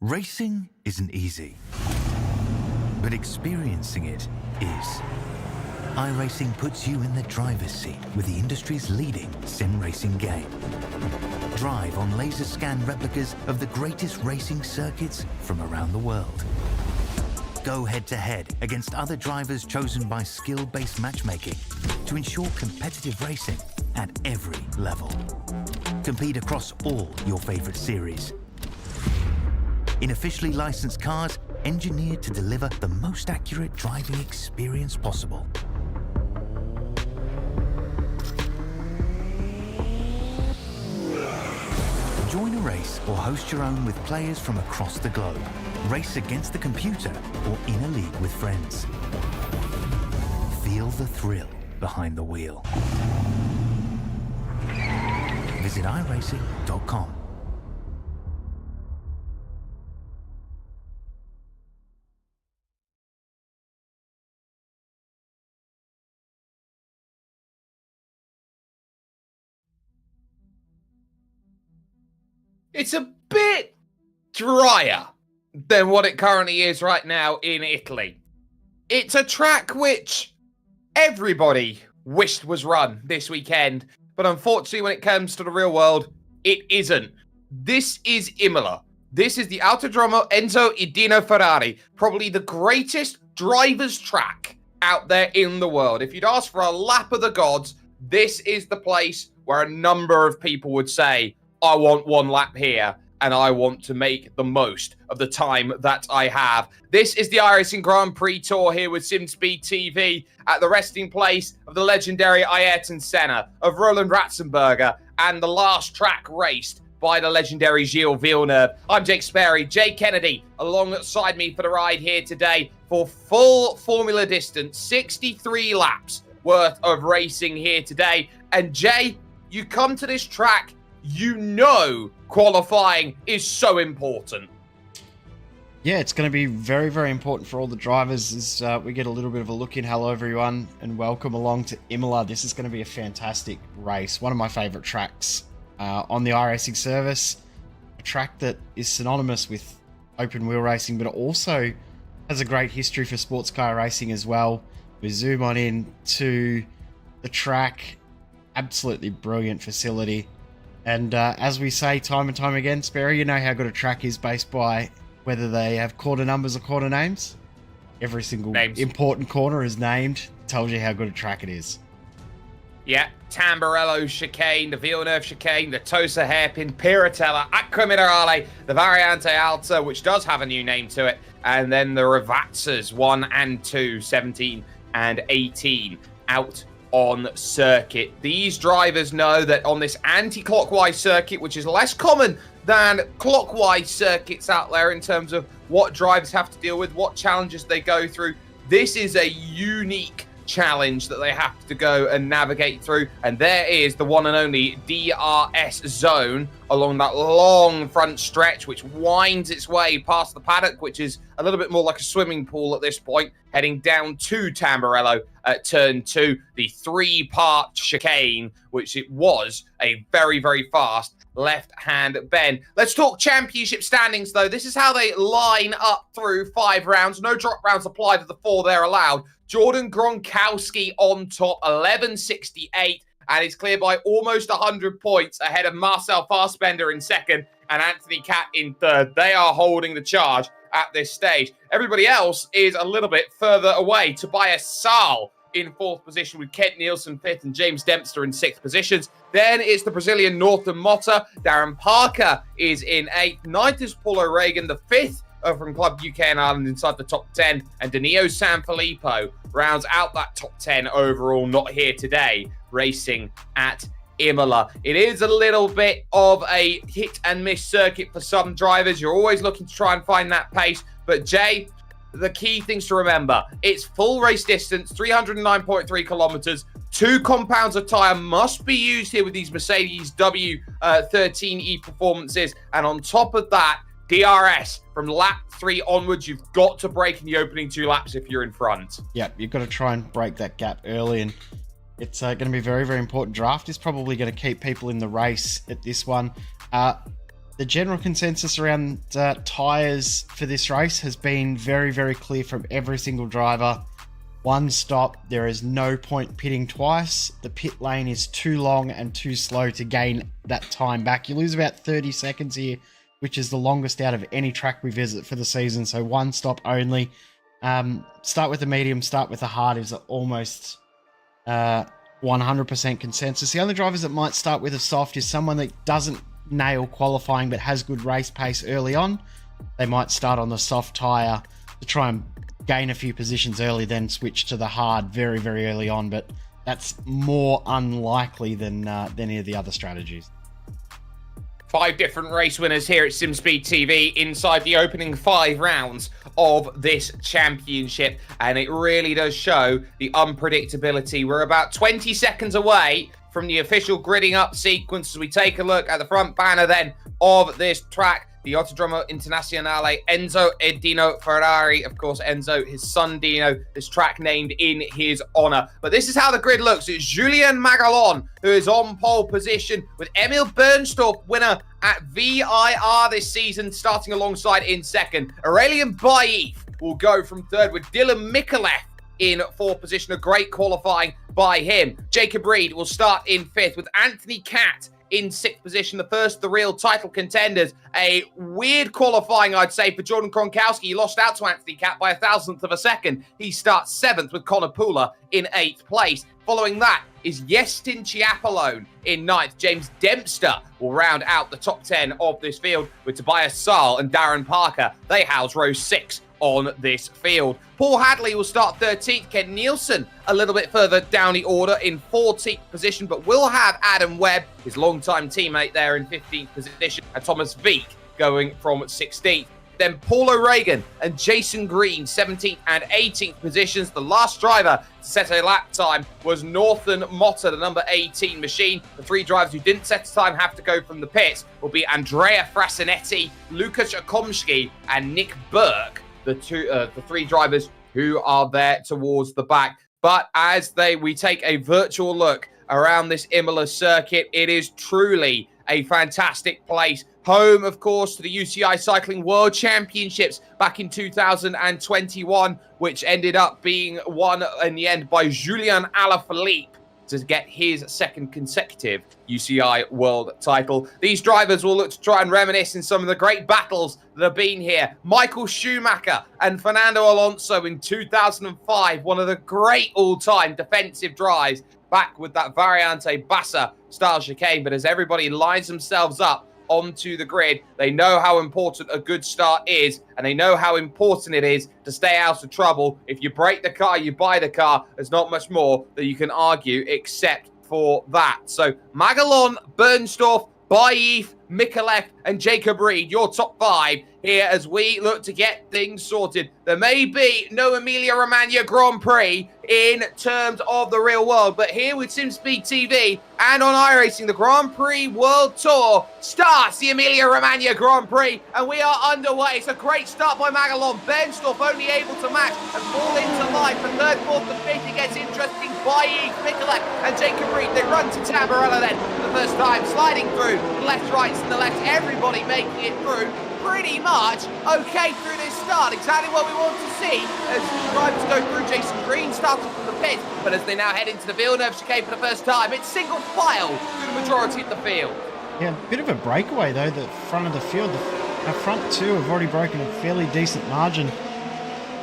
Racing isn't easy, but experiencing it is. iRacing puts you in the driver's seat with the industry's leading sim racing game. Drive on laser scan replicas of the greatest racing circuits from around the world. Go head-to-head against other drivers chosen by skill-based matchmaking to ensure competitive racing at every level. Compete across all your favorite series. In officially licensed cars, engineered to deliver the most accurate driving experience possible. Join a race or host your own with players from across the globe. Race against the computer or in a league with friends. Feel the thrill behind the wheel. Visit iRacing.com. It's a bit drier than what it currently is right now in Italy. It's a track which everybody wished was run this weekend, but unfortunately when it comes to the real world, it isn't. This is Imola. This is the Autodromo Enzo Edino Ferrari, probably the greatest driver's track out there in the world. If you'd ask for a lap of the gods, this is the place where a number of people would say, I want one lap here, and I want to make the most of the time that I have. This is the iRacing Grand Prix Tour here with SimSpeed TV at the resting place of the legendary Ayrton Senna, of Roland Ratzenberger, and the last track raced by the legendary Gilles Villeneuve. I'm Jake Sperry, Jay Kennedy, alongside me for the ride here today for full Formula distance, 63 laps worth of racing here today. And Jay, you come to this track, you know qualifying is so important. Yeah, it's going to be very, very important for all the drivers as we get a little bit of a look in. Hello, everyone, and welcome along to Imola. This is going to be a fantastic race. One of my favorite tracks on the iRacing service. A track that is synonymous with open wheel racing, but it also has a great history for sports car racing as well. We zoom on in to the track. Absolutely brilliant facility. And as we say time and time again, Sperry, you know how good a track is based by whether they have corner numbers or corner names. Every single important corner is named. Tells you how good a track it is. Yeah, Tamburello chicane, the Villeneuve chicane, the Tosa hairpin, Piratella, Acqua Minerale, the Variante Alta, which does have a new name to it, and then the Ravazzas 1 and 2, 17 and 18 out on circuit. These drivers know that on this anti-clockwise circuit, which is less common than clockwise circuits out there in terms of what drivers have to deal with, what challenges they go through, this is a unique challenge that they have to go and navigate through. And there is the one and only DRS zone along that long front stretch, which winds its way past the paddock, which is a little bit more like a swimming pool at this point, heading down to Tamburello at turn 2, the 3-part chicane, which it was a very, very fast left-hand bend. Let's talk championship standings, though. This is how they line up through 5 rounds. No drop rounds applied to the 4 they're allowed. Jordan Gronkowski on top, 1168, and is clear by almost 100 points ahead of Marcel Fassbender in second and Anthony Catt in third. They are holding the charge at this stage. Everybody else is a little bit further away. Tobias Saal in 4th position with Kent Nielsen 5th and James Dempster in 6th positions. Then it's the Brazilian Norton Motta. Darren Parker is in 8th. 9th is Paulo Reagan, the 5th from Club UK and Ireland inside the top 10. And Danilo Sanfilippo rounds out that top 10 overall, not here today, racing at Imola. It is a little bit of a hit and miss circuit for some drivers. You're always looking to try and find that pace. But Jay, the key things to remember, it's full race distance, 309.3 kilometers. 2 compounds of tyre must be used here with these Mercedes W13 performances. And on top of that, DRS from lap 3 onwards, you've got to break in the opening 2 laps if you're in front. Yeah, you've got to try and break that gap early, and it's going to be very, very important. Draft is probably going to keep people in the race at this one. the general consensus around tyres for this race has been very, very clear from every single driver. One stop, there is no point pitting twice. The pit lane is too long and too slow to gain that time back. You lose about 30 seconds here, which is the longest out of any track we visit for the season. So one stop only. Start with the medium, start with the hard is almost 100% consensus. The only drivers that might start with a soft is someone that doesn't nail qualifying but has good race pace early on. They might start on the soft tyre to try and gain a few positions early, then switch to the hard very, very early on. But that's more unlikely than any of the other strategies. 5 different race winners here at SimSpeed TV inside the opening 5 rounds of this championship, and it really does show the unpredictability. We're about 20 seconds away from the official gridding up sequence as we take a look at the front banner then of this track. The Autodromo Internazionale, Enzo e Dino Ferrari. Of course, Enzo, his son Dino, this track named in his honor. But this is how the grid looks. It's Julien Magalon, who is on pole position, with Emil Bernstorff, winner at VIR this season, starting alongside in second. Aurelien Baif will go from third, with Dylan Mikulev in fourth position. A great qualifying by him. Jacob Reed will start in fifth, with Anthony Catt in sixth position, the first of the real title contenders. A weird qualifying, I'd say, for Jordan Kronkowski. He lost out to Anthony Catt by 1,000th of a second. He starts seventh, with Connor Pula in eighth place. Following that is Yestin Chiapalone in ninth. James Dempster will round out the top 10 of this field, with Tobias Saal and Darren Parker. They house row 6 on this field. Paul Hadley will start 13th. Ken Nielsen a little bit further down the order in 14th position, but we'll have Adam Webb, his longtime teammate, there in 15th position, and Thomas Veek going from 16th. Then Paul O'Regan and Jason Green, 17th and 18th positions. The last driver to set a lap time was Northern Motta, the number 18 machine. The 3 drivers who didn't set a time have to go from the pits will be Andrea Frasinetti, Lukasz Okomski, and Nick Burke, the 3 drivers who are there towards the back. But as we take a virtual look around this Imola circuit, it is truly a fantastic place. Home, of course, to the UCI Cycling World Championships back in 2021, which ended up being won in the end by Julian Alaphilippe to get his second consecutive UCI World title. These drivers will look to try and reminisce in some of the great battles that have been here. Michael Schumacher and Fernando Alonso in 2005, one of the great all-time defensive drives, back with that Variante Bassa style chicane. But as everybody lines themselves up onto the grid, they know how important a good start is, and they know how important it is to stay out of trouble. If you break the car, you buy the car. There's not much more that you can argue except for that. So Magalon, Bernstorff, Baif, Mikulev, and Jacob Reed, your top 5 here as we look to get things sorted. There may be no Emilia-Romagna Grand Prix in terms of the real world, but here with SimSpeed TV and on iRacing, the Grand Prix World Tour starts the Emilia-Romagna Grand Prix, and we are underway. It's a great start by Magalon. Bernstorff only able to match and fall into line for third, fourth, and fifth. It gets interesting. Baif, Mikulev, and Jacob Reed, they run to Tamburello then for the first time, sliding through left, right, and the left. Everybody making it through pretty much okay through this start. Exactly what we want to see as drivers go through. Jason Green starting from the pit, but as they now head into the Villeneuve chicane for the first time, it's single file through the majority of the field. Yeah, a bit of a breakaway though, the front of the field. Our front 2 have already broken a fairly decent margin.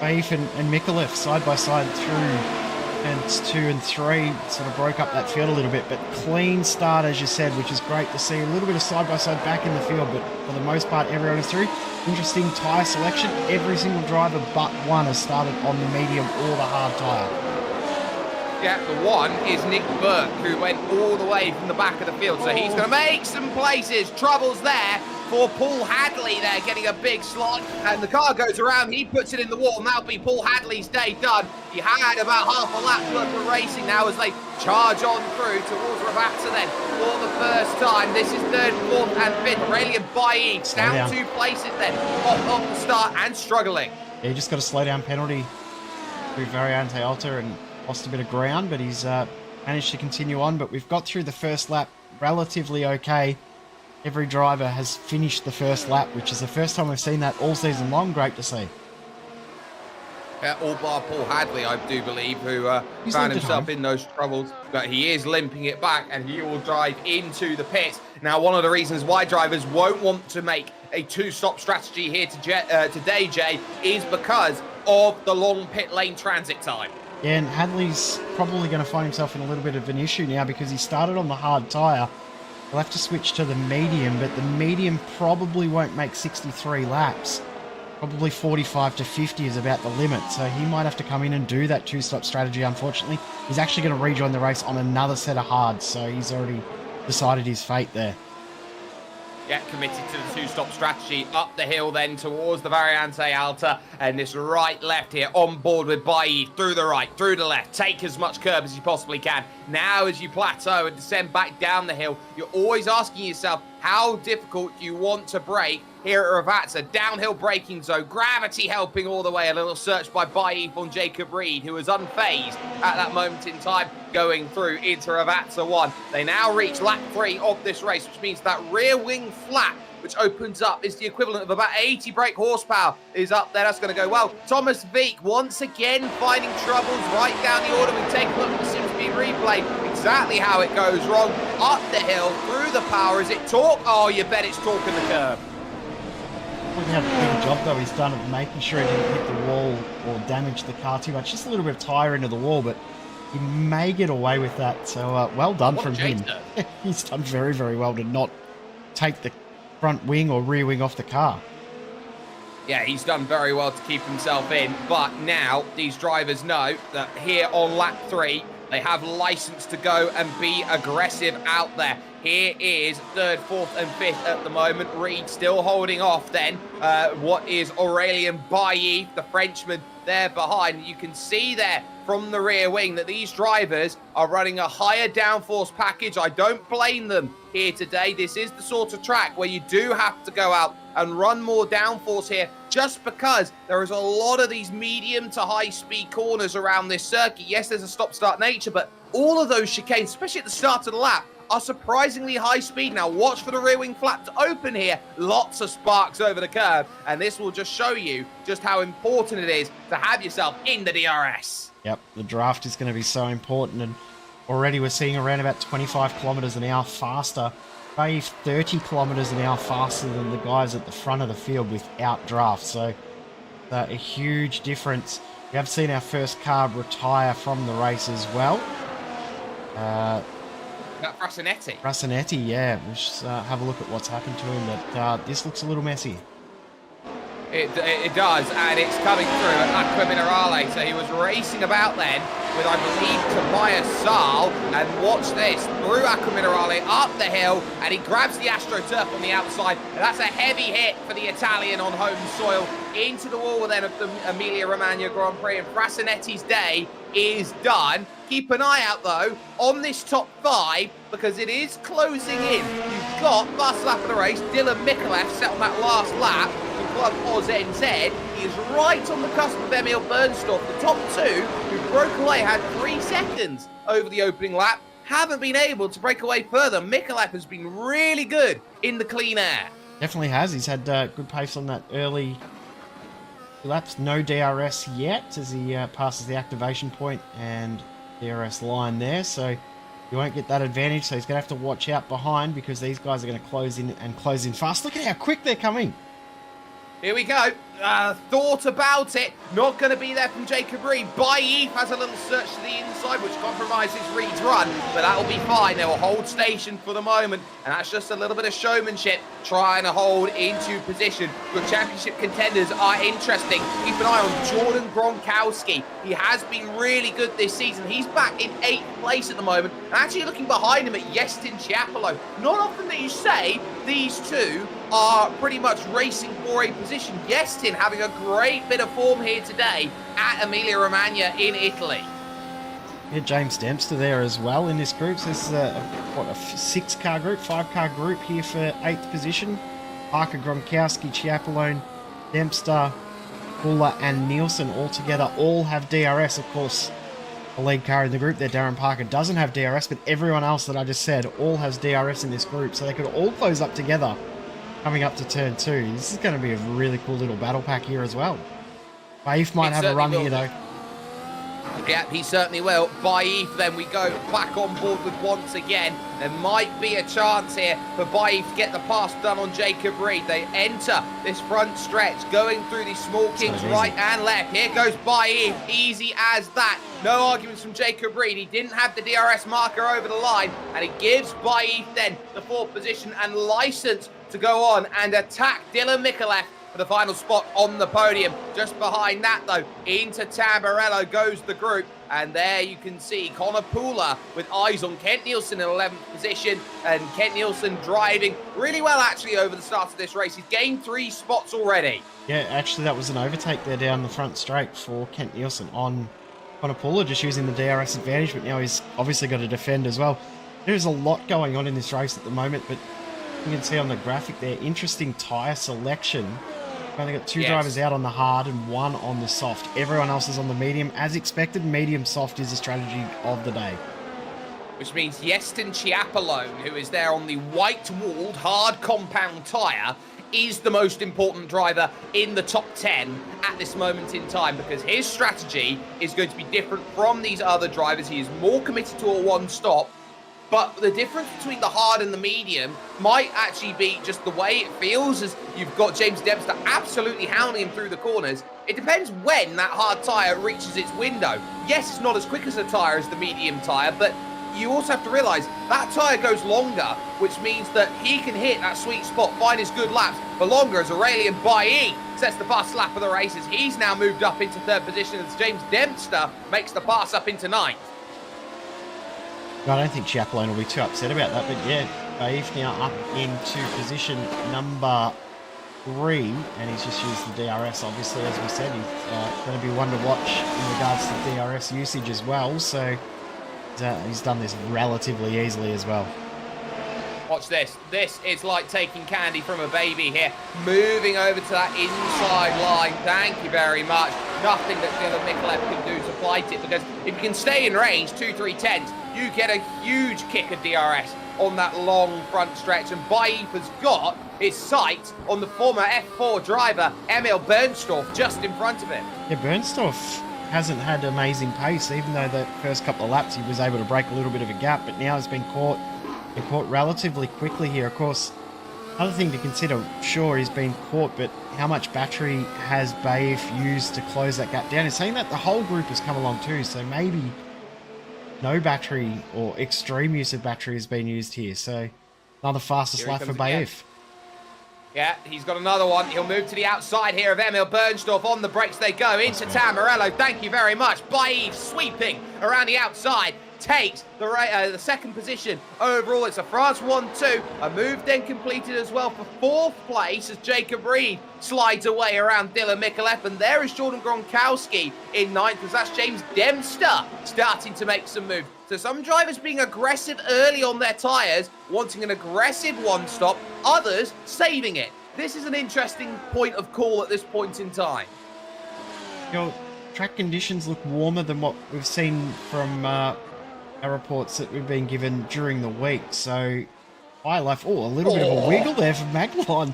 Baif and Mikulev side by side through turns 2 and 3 sort of broke up that field a little bit, but clean start, as you said, which is great to see. A little bit of side-by-side back in the field, but for the most part, everyone is through. Interesting tyre selection. Every single driver but one has started on the medium or the hard tyre. Yeah, the one is Nick Burke, who went all the way from the back of the field, so he's going to make some places. Troubles there for Paul Hadley there, getting a big slot, and the car goes around, he puts it in the wall, and that'll be Paul Hadley's day done. He had about half a lap left for racing now as they charge on through towards Ravazza then for the first time. This is third, fourth, and fifth. Aurelien Baif down 2 places then, off the start and struggling. Yeah, he just got a slow down penalty through Variante Alta and lost a bit of ground, but he's managed to continue on. But we've got through the first lap relatively okay. every driver has finished the first lap, which is the first time we've seen that all season long. Great to see. All bar Paul Hadley, I do believe, who He's found limped himself home. in those troubles. But he is limping it back, and he will drive into the pits. Now, one of the reasons why drivers won't want to make a two-stop strategy here today, Jay, is because of the long pit lane transit time. Yeah, and Hadley's probably going to find himself in a little bit of an issue now because he started on the hard tyre. He'll have to switch to the medium, but the medium probably won't make 63 laps. Probably 45 to 50 is about the limit, so he might have to come in and do that two-stop strategy, unfortunately. He's actually going to rejoin the race on another set of hards, so he's already decided his fate there. Yeah, committed to the two-stop strategy. Up the hill then towards the Variante Alta. And this right-left here on board with Bailly. Through the right, through the left. Take as much curb as you possibly can. Now as you plateau and descend back down the hill, you're always asking yourself how difficult you want to brake here at Ravazza. Downhill braking zone. Gravity helping all the way. A little search by Bailly on Jacob Reed, who was unfazed at that moment in time going through into Ravazza 1. They now reach lap 3 of this race, which means that rear wing flap, which opens up, is the equivalent of about 80 brake horsepower, is up there. That's going to go well. Thomas Veek once again finding troubles right down the order. We take a look at the SimSpeed replay, exactly how it goes wrong. Up the hill, through the power. Is it torque? Oh, you bet it's torque in the curb. He had a good job though he's done of making sure he didn't hit the wall or damage the car too much. Just a little bit of tyre into the wall, but he may get away with that. So well done from him. He's done very, very well to not take the front wing or rear wing off the car. Yeah, he's done very well to keep himself in, but now these drivers know that here on lap 3, they have license to go and be aggressive out there. Here is 3rd, 4th and 5th at the moment. Reed still holding off then. What is Aurelien Bailly, the Frenchman, there behind. You can see there from the rear wing that these drivers are running a higher downforce package. I don't blame them here today. This is the sort of track where you do have to go out and run more downforce here, just because there is a lot of these medium to high speed corners around this circuit. Yes, there's a stop-start nature, but all of those chicanes, especially at the start of the lap, are surprisingly high speed. Now watch for the rear wing flap to open here. Lots of sparks over the curb, and this will just show you just how important it is to have yourself in the DRS. Yep, the draft is going to be so important, and already we're seeing around about 25 kilometers an hour faster, maybe 30 kilometers an hour faster than the guys at the front of the field without draft. So a huge difference. We have seen our first car retire from the race as well. Frasinetti, yeah. We'll just have a look at what's happened to him. But this looks a little messy. It does, and it's coming through at Acqua Minerale. So he was racing about then with, I believe, Tobias Saal. And watch this, through Acqua Minerale, up the hill, and he grabs the AstroTurf on the outside. And that's a heavy hit for the Italian on home soil. Into the wall then of the Emilia-Romagna Grand Prix, and Frasinetti's day is done. Keep an eye out, though, on this top 5, because it is closing in. You've got, last lap of the race, Dylan Mikulev set on that last lap from Club Oz NZ. He is right on the cusp of Emil Bernstorff. The top 2, who broke away, had 3 seconds over the opening lap, haven't been able to break away further. Mikulev has been really good in the clean air. Definitely has. He's had good pace on that early laps. No DRS yet as he passes the activation point and DRS line there, so you won't get that advantage. So he's going to have to watch out behind, because these guys are going to close in fast. Look at how quick they're coming. Here we go. Thought about it. Not going to be there from Jacob Reed. Bailly has a little search to the inside, which compromises Reed's run, but that will be fine. They will hold station for the moment, and that's just a little bit of showmanship, trying to hold into position. Your championship contenders are interesting. Keep an eye on Jordan Gronkowski. He has been really good this season. He's back in 8th place at the moment, and actually looking behind him at Yestin Chiapolo. Not often that you say these two are pretty much racing for a position. Yestin having a great bit of form here today at Emilia-Romagna in Italy. Yeah, James Dempster there as well in this group. So this is a 6-car group, 5-car group here for 8th position. Parker, Gronkowski, Chiapolone, Dempster, Buller and Nielsen all together all have DRS. Of course, the lead car in the group there, Darren Parker, doesn't have DRS, but everyone else that I just said all has DRS in this group, so they could all close up together coming up to turn 2. This is going to be a really cool little battle pack here as well. Baif might have a run here, though. Yeah, he certainly will. Baif, then we go back on board with once again. There might be a chance here for Baif to get the pass done on Jacob Reed. They enter this front stretch, going through these small kings right and left. Here goes Baif, easy as that. No arguments from Jacob Reed. He didn't have the DRS marker over the line, and it gives Baif then the 4th position and license to go on and attack Dylan Mikulev for the final spot on the podium. Just behind that, though, into Tamburello goes the group. And there you can see Connor Pooler with eyes on Kent Nielsen in 11th position. And Kent Nielsen driving really well, actually, over the start of this race. He's gained 3 spots already. Yeah, actually, that was an overtake there down the front straight for Kent Nielsen on Connor Pooler, just using the DRS advantage. But now he's obviously got to defend as well. There's a lot going on in this race at the moment, but you can see on the graphic there, interesting tyre selection. We've only got 2 drivers out on the hard and 1 on the soft. Everyone else is on the medium. As expected, medium soft is the strategy of the day. Which means Yeston Chiapalone, who is there on the white-walled hard compound tyre, is the most important driver in the top 10 at this moment in time, because his strategy is going to be different from these other drivers. He is more committed to a one-stop. But the difference between the hard and the medium might actually be just the way it feels, as you've got James Dempster absolutely hounding him through the corners. It depends when that hard tyre reaches its window. Yes, it's not as quick as a tyre as the medium tyre, but you also have to realise that tyre goes longer, which means that he can hit that sweet spot, find his good laps for longer, as Aurelian Bailly sets the fast lap of the races. He's now moved up into 3rd position as James Dempster makes the pass up into 9th. I don't think Chaplin will be too upset about that, but yeah, Baif now up into position number 3, and he's just used the DRS, obviously, as we said. He's going to be one to watch in regards to DRS usage as well, so he's done this relatively easily as well. Watch this. This is like taking candy from a baby here. Moving over to that inside line. Thank you very much. Nothing that Dylan Mikulev can do to fight it, because if you can stay in range, 2-3-10s, you get a huge kick of DRS on that long front stretch. And Baif has got his sights on the former F4 driver, Emil Bernstorff, just in front of him. Yeah, Bernstorff hasn't had amazing pace, even though the first couple of laps he was able to break a little bit of a gap, but now has been caught relatively quickly here. Of course, another thing to consider, sure, he's been caught, but how much battery has Baif used to close that gap down? It's saying that the whole group has come along too, so maybe no battery or extreme use of battery has been used here. So another fastest lap for Baif. Yeah, he's got another one. He'll move to the outside here of Emil Bernstorff. On the brakes they go into Tamburello. Thank you very much. Baif sweeping around the outside. Takes the 2nd position overall. It's a France 1-2. A move then completed as well for 4th place as Jacob Reed slides away around Dylan Mikulev. And there is Jordan Gronkowski in 9th, as that's James Dempster starting to make some moves. So some drivers being aggressive early on their tyres, wanting an aggressive one-stop, others saving it. This is an interesting point of call at this point in time. You know, track conditions look warmer than what we've seen from our reports that we've been given during the week. So high life, a little bit of a wiggle there for Maglon.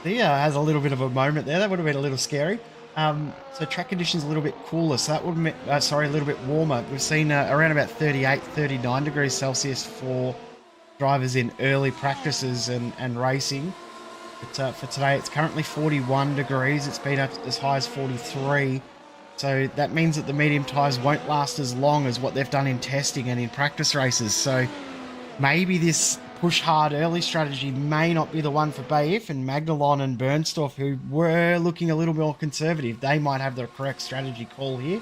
Thea has a little bit of a moment there. That would have been a little scary. So track conditions a little bit cooler. So that would have been, a little bit warmer. We've seen around about 38, 39 degrees Celsius for drivers in early practices and racing. But for today, it's currently 41 degrees. It's been up as high as 43. So that means that the medium tyres won't last as long as what they've done in testing and in practice races. So maybe this push hard early strategy may not be the one for Baif, and Magnelon and Bernstorff, who were looking a little more conservative, they might have the correct strategy call here.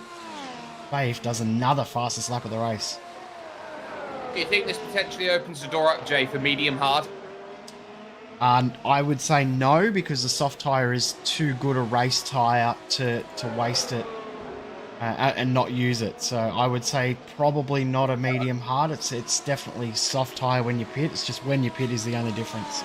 Baif does another fastest lap of the race. Do you think this potentially opens the door up, Jay, for medium hard? I would say no, because the soft tyre is too good a race tyre to waste it and not use it. So I would say probably not a medium hard. It's definitely soft tyre when you pit. It's just when you pit is the only difference.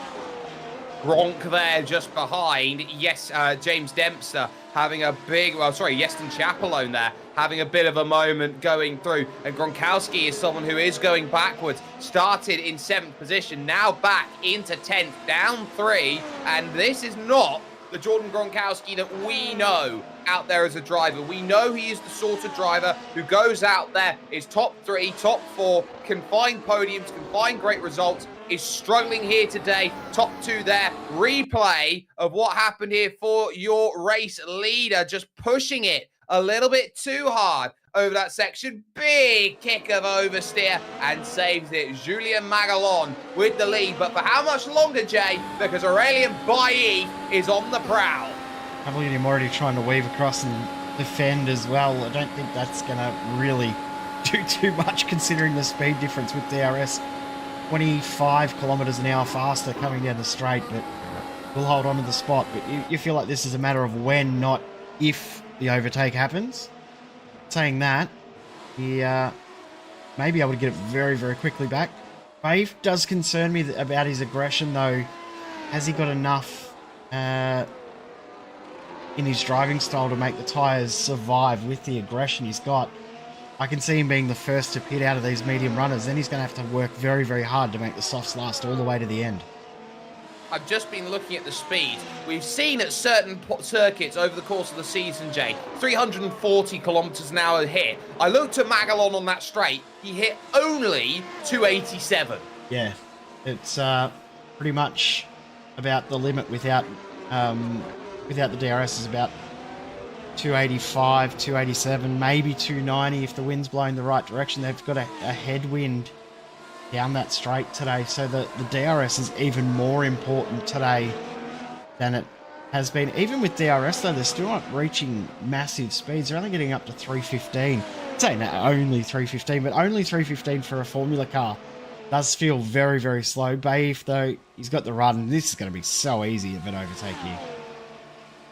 Gronk there just behind. Yes, James Dempster having a big, Yeston Chapelone there having a bit of a moment going through. And Gronkowski is someone who is going backwards. Started in 7th position, now back into 10th, down 3. And this is not the Jordan Gronkowski that we know out there as a driver. We know he is the sort of driver who goes out there, is top 3, top 4, can find podiums, can find great results, is struggling here today. Top 2 there. Replay of what happened here for your race leader, just pushing it a little bit too hard over that section. Big kick of oversteer and saves it. Julien Magalon with the lead, but for how much longer, Jay? Because Aurelien Bailly is on the prowl. I believe him already trying to weave across and defend as well. I don't think that's going to really do too much considering the speed difference with DRS. 25 kilometers an hour faster coming down the straight, but we'll hold on to the spot. But you feel like this is a matter of when, not if, the overtake happens. Saying that, he may be able to get it very, very quickly back. Wave does concern me about his aggression, though. Has he got enough in his driving style to make the tyres survive with the aggression he's got? I can see him being the first to pit out of these medium runners. Then he's going to have to work very, very hard to make the softs last all the way to the end. I've just been looking at the speed. We've seen at certain circuits over the course of the season, Jay, 340 kilometers an hour hit. I looked at Magalon on that straight. He hit only 287. Yeah, it's pretty much about the limit without the DRS is about 285, 287, maybe 290 if the wind's blowing the right direction. They've got a headwind down that straight today, so the DRS is even more important today than it has been. Even with DRS though, they're still not reaching massive speeds. They're only getting up to 315. I'm saying that only 315, but only 315 for a Formula car does feel very, very slow. Baif though, he's got the run. This is going to be so easy of an overtake here.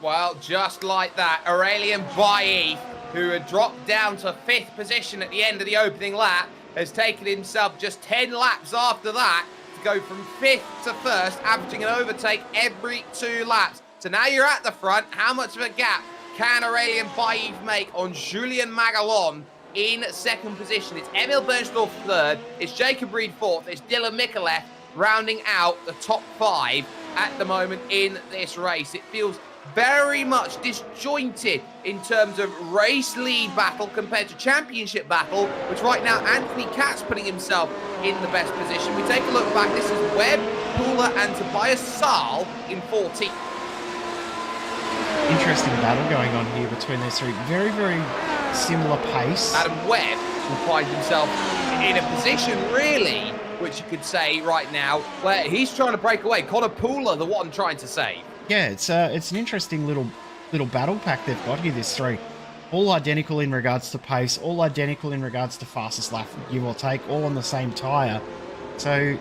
Well, just like that, Aurelien Bailly, who had dropped down to 5th position at the end of the opening lap, has taken himself just 10 laps after that to go from 5th to 1st, averaging an overtake every 2 laps. So now you're at the front. How much of a gap can Aurelien Bailly make on Julien Magalon in 2nd position? It's Emil Bernsdorf 3rd, it's Jacob Reed 4th, it's Dylan Mikulev rounding out the top 5 at the moment in this race. It feels very much disjointed in terms of race lead battle compared to championship battle, which right now Anthony Katz putting himself in the best position. We take a look back. This is Webb, Pula and Tobias Saal in 14th. Interesting battle going on here between these three. Very, very similar pace. Adam Webb will find himself in a position, really, which you could say right now, where he's trying to break away. Connor Pula, the one trying to save. Yeah, it's an interesting little battle pack they've got here, this three. All identical in regards to pace, all identical in regards to fastest lap, give or take, all on the same tyre. So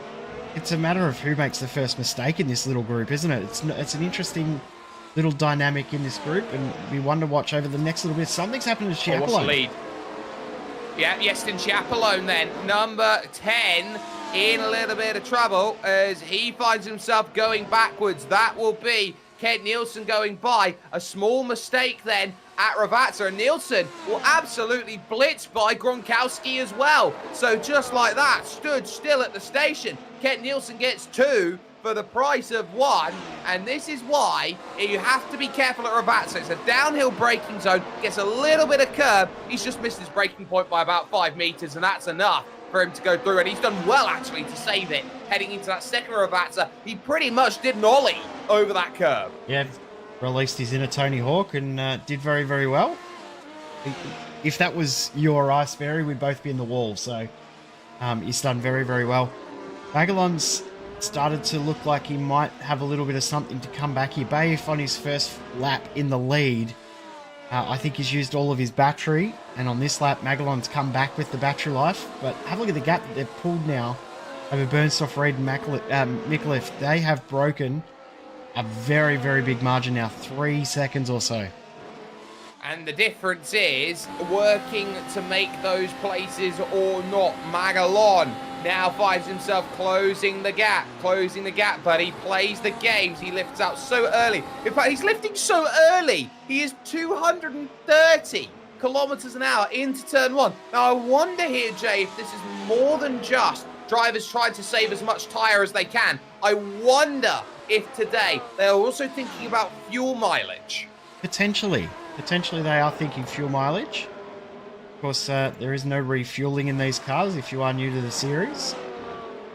it's a matter of who makes the first mistake in this little group, isn't it? It's an interesting little dynamic in this group, and we wonder watch over the next little bit. Something's happened to Chapelone. What's the lead? Yeah, Yeston Chapelone then, number 10, in a little bit of trouble as he finds himself going backwards. That will be Kent Nielsen going by. A small mistake then at Ravazza, and Nielsen will absolutely blitz by Gronkowski as well. So just like that, stood still at the station. Kent Nielsen gets 2 for the price of 1, and this is why you have to be careful at Ravazza. It's a downhill braking zone, gets a little bit of curb. He's just missed his braking point by about 5 meters, and that's enough for him to go through, and he's done well actually to save it. Heading into that second Ravazza, he pretty much did an ollie over that curb. Yeah, released his inner Tony Hawk and did very, very well. If that was you or I, Sperry, we'd both be in the wall, so he's done very, very well. Magalon's started to look like he might have a little bit of something to come back here. Baif on his first lap in the lead, I think he's used all of his battery, and on this lap, Magalon's come back with the battery life. But have a look at the gap that they've pulled now over Bernsdorf, Reed, and Mikulev. They have broken a very, very big margin now, 3 seconds or so. And the difference is working to make those places or not. Magalon now finds himself closing the gap, but he plays the games. He lifts out so early. In fact, he's lifting so early. He is 230 kilometers an hour into turn 1. Now, I wonder here, Jay, if this is more than just drivers trying to save as much tyre as they can. I wonder if today they're also thinking about fuel mileage. Potentially they are thinking fuel mileage. Of course, there is no refueling in these cars if you are new to the series.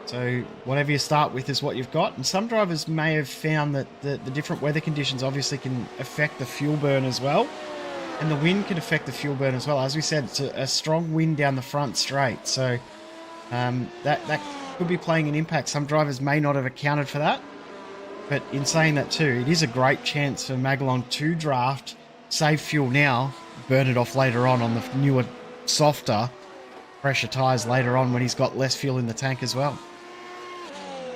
So whatever you start with is what you've got. And some drivers may have found that the different weather conditions obviously can affect the fuel burn as well. And the wind can affect the fuel burn as well. As we said, it's a strong wind down the front straight. So that could be playing an impact. Some drivers may not have accounted for that. But in saying that too, it is a great chance for Magalon to draft, save fuel now, burn it off later on the newer, softer, fresher tyres later on when he's got less fuel in the tank as well.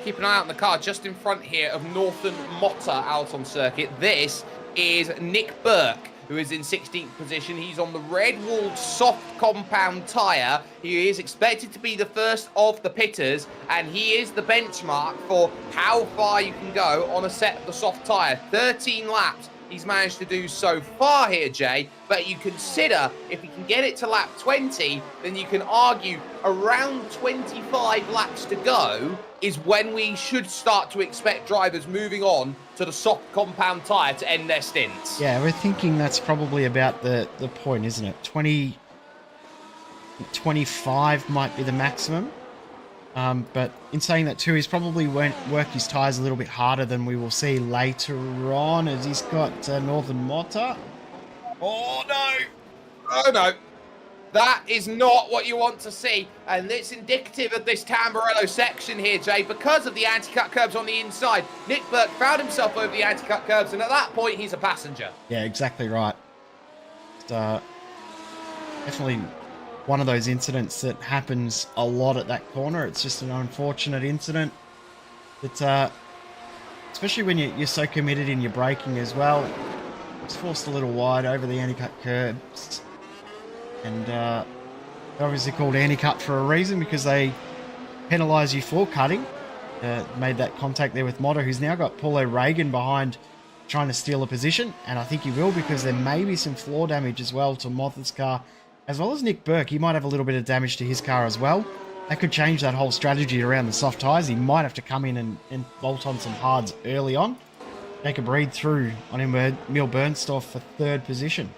Keep an eye out on the car just in front here of Northern Motta out on circuit. This is Nick Burke, who is in 16th position. He's on the red-walled soft compound tyre. He is expected to be the first of the pitters, and he is the benchmark for how far you can go on a set of the soft tyre. 13 laps he's managed to do so far here, Jay, but you consider if he can get it to lap 20, then you can argue around 25 laps to go is when we should start to expect drivers moving on to the soft compound tyre to end their stints. Yeah, we're thinking that's probably about the point, isn't it? 25 might be the maximum. But in saying that too, he's probably won't work his tyres a little bit harder than we will see later on, as he's got Northern Motta. Oh no! Oh no! That is not what you want to see, and it's indicative of this Tamburello section here, Jay, because of the anti-cut curbs on the inside. Nick Burke found himself over the anti-cut curbs, and at that point, he's a passenger. Yeah, exactly right. Definitely one of those incidents that happens a lot at that corner. It's just an unfortunate incident. It's especially when you're so committed in your braking as well. It's forced a little wide over the anti-cut curbs. And they're obviously called anti-cut for a reason, because they penalise you for cutting. Made that contact there with Motta, who's now got Paulo Reagan behind trying to steal a position. And I think he will, because there may be some floor damage as well to Motta's car, as well as Nick Burke. He might have a little bit of damage to his car as well. That could change that whole strategy around the soft tyres. He might have to come in and bolt on some hards early on. Jacob Reed through on Emil Bernstorff for third position.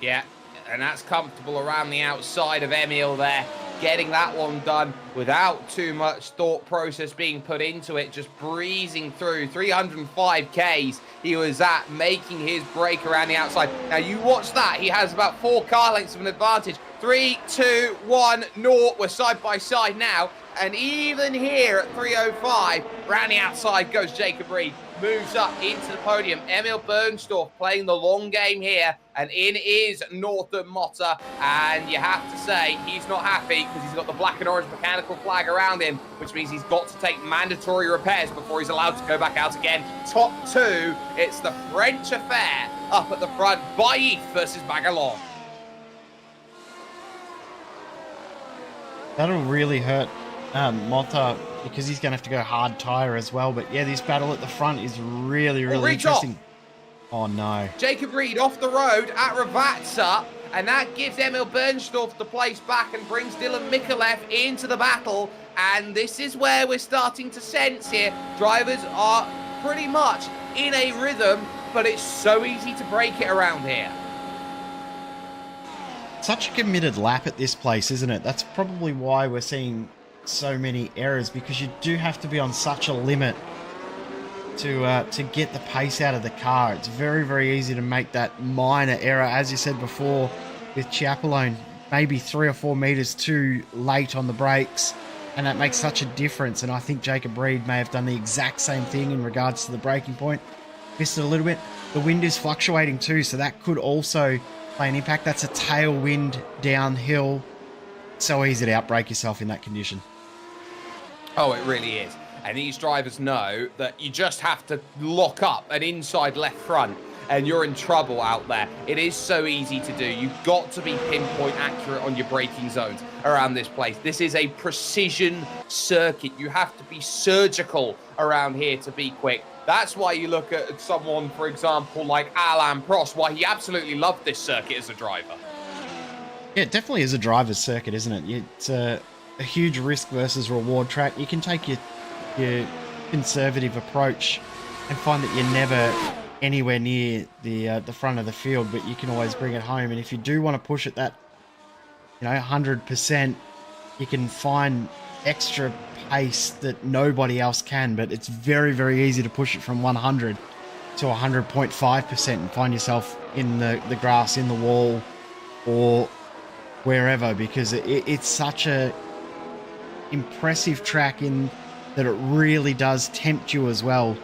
Yeah, and that's comfortable around the outside of Emil there, getting that one done without too much thought process being put into it, just breezing through 305 Ks he was at, making his break around the outside. Now you watch that, he has about 4 car lengths of an advantage. 3, 2, 1, 0, we're side by side now, and even here at 305, around the outside goes Jacob Reed, moves up into the podium. Emil Bernstorff playing the long game here, and in is Northern Motta, and you have to say he's not happy because he's got the black and orange mechanical flag around him, which means he's got to take mandatory repairs before he's allowed to go back out again. Top 2, it's the French affair up at the front. Baillif versus Magalon. That'll really hurt Motta, because he's going to have to go hard tyre as well. But yeah, this battle at the front is really interesting. Oh no. Jacob Reed off the road at Ravazza, and that gives Emil Bernstorff the place back and brings Dylan Mikulev into the battle. And this is where we're starting to sense here. Drivers are pretty much in a rhythm, but it's so easy to break it around here. Such a committed lap at this place, isn't it? That's probably why we're seeing so many errors, because you do have to be on such a limit to get the pace out of the car. It's very easy to make that minor error, as you said before, with Chiapolone, maybe 3 or 4 meters too late on the brakes, and that makes such a difference. And I think Jacob Reed may have done the exact same thing in regards to the braking point. Missed it a little bit. The wind is fluctuating too, so that could also play an impact. That's a tailwind downhill. So easy to outbrake yourself in that condition. Oh, it really is. And these drivers know that you just have to lock up an inside left front and you're in trouble out there. It is so easy to do. You've got to be pinpoint accurate on your braking zones around this place. This is a precision circuit. You have to be surgical around here to be quick. That's why you look at someone, for example, like Alain Prost, why he absolutely loved this circuit as a driver. Yeah, it definitely is a driver's circuit, isn't it? It's a huge risk versus reward track. You can take your conservative approach and find that you're never anywhere near the front of the field, but you can always bring it home. And if you do want to push it that 100%, you can find extra pace that nobody else can, but it's very, very easy to push it from 100 to 100.5% and find yourself in the grass, in the wall, or wherever, because it's such a impressive track in that it really does tempt you as well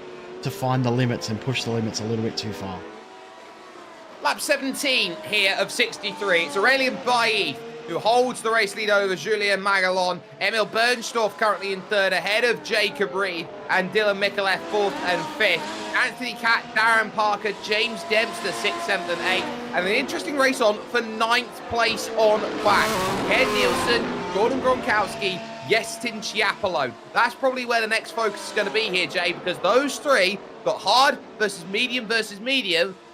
to find the limits and push the limits a little bit too far. Lap 17 here of 63. It's Aurélien Bailly who holds the race lead over Julien Magalon. Emil Bernstorff currently in third ahead of Jacob Reed, and Dylan Mikulev fourth and fifth. Anthony Catt, Darren Parker, James Dempster sixth, seventh and eighth. And an interesting race on for ninth place on back. Ken Nielsen, Gordon Gronkowski, Yestin Chiapolo. That's probably where the next focus is going to be here, Jay, because those three got hard versus medium,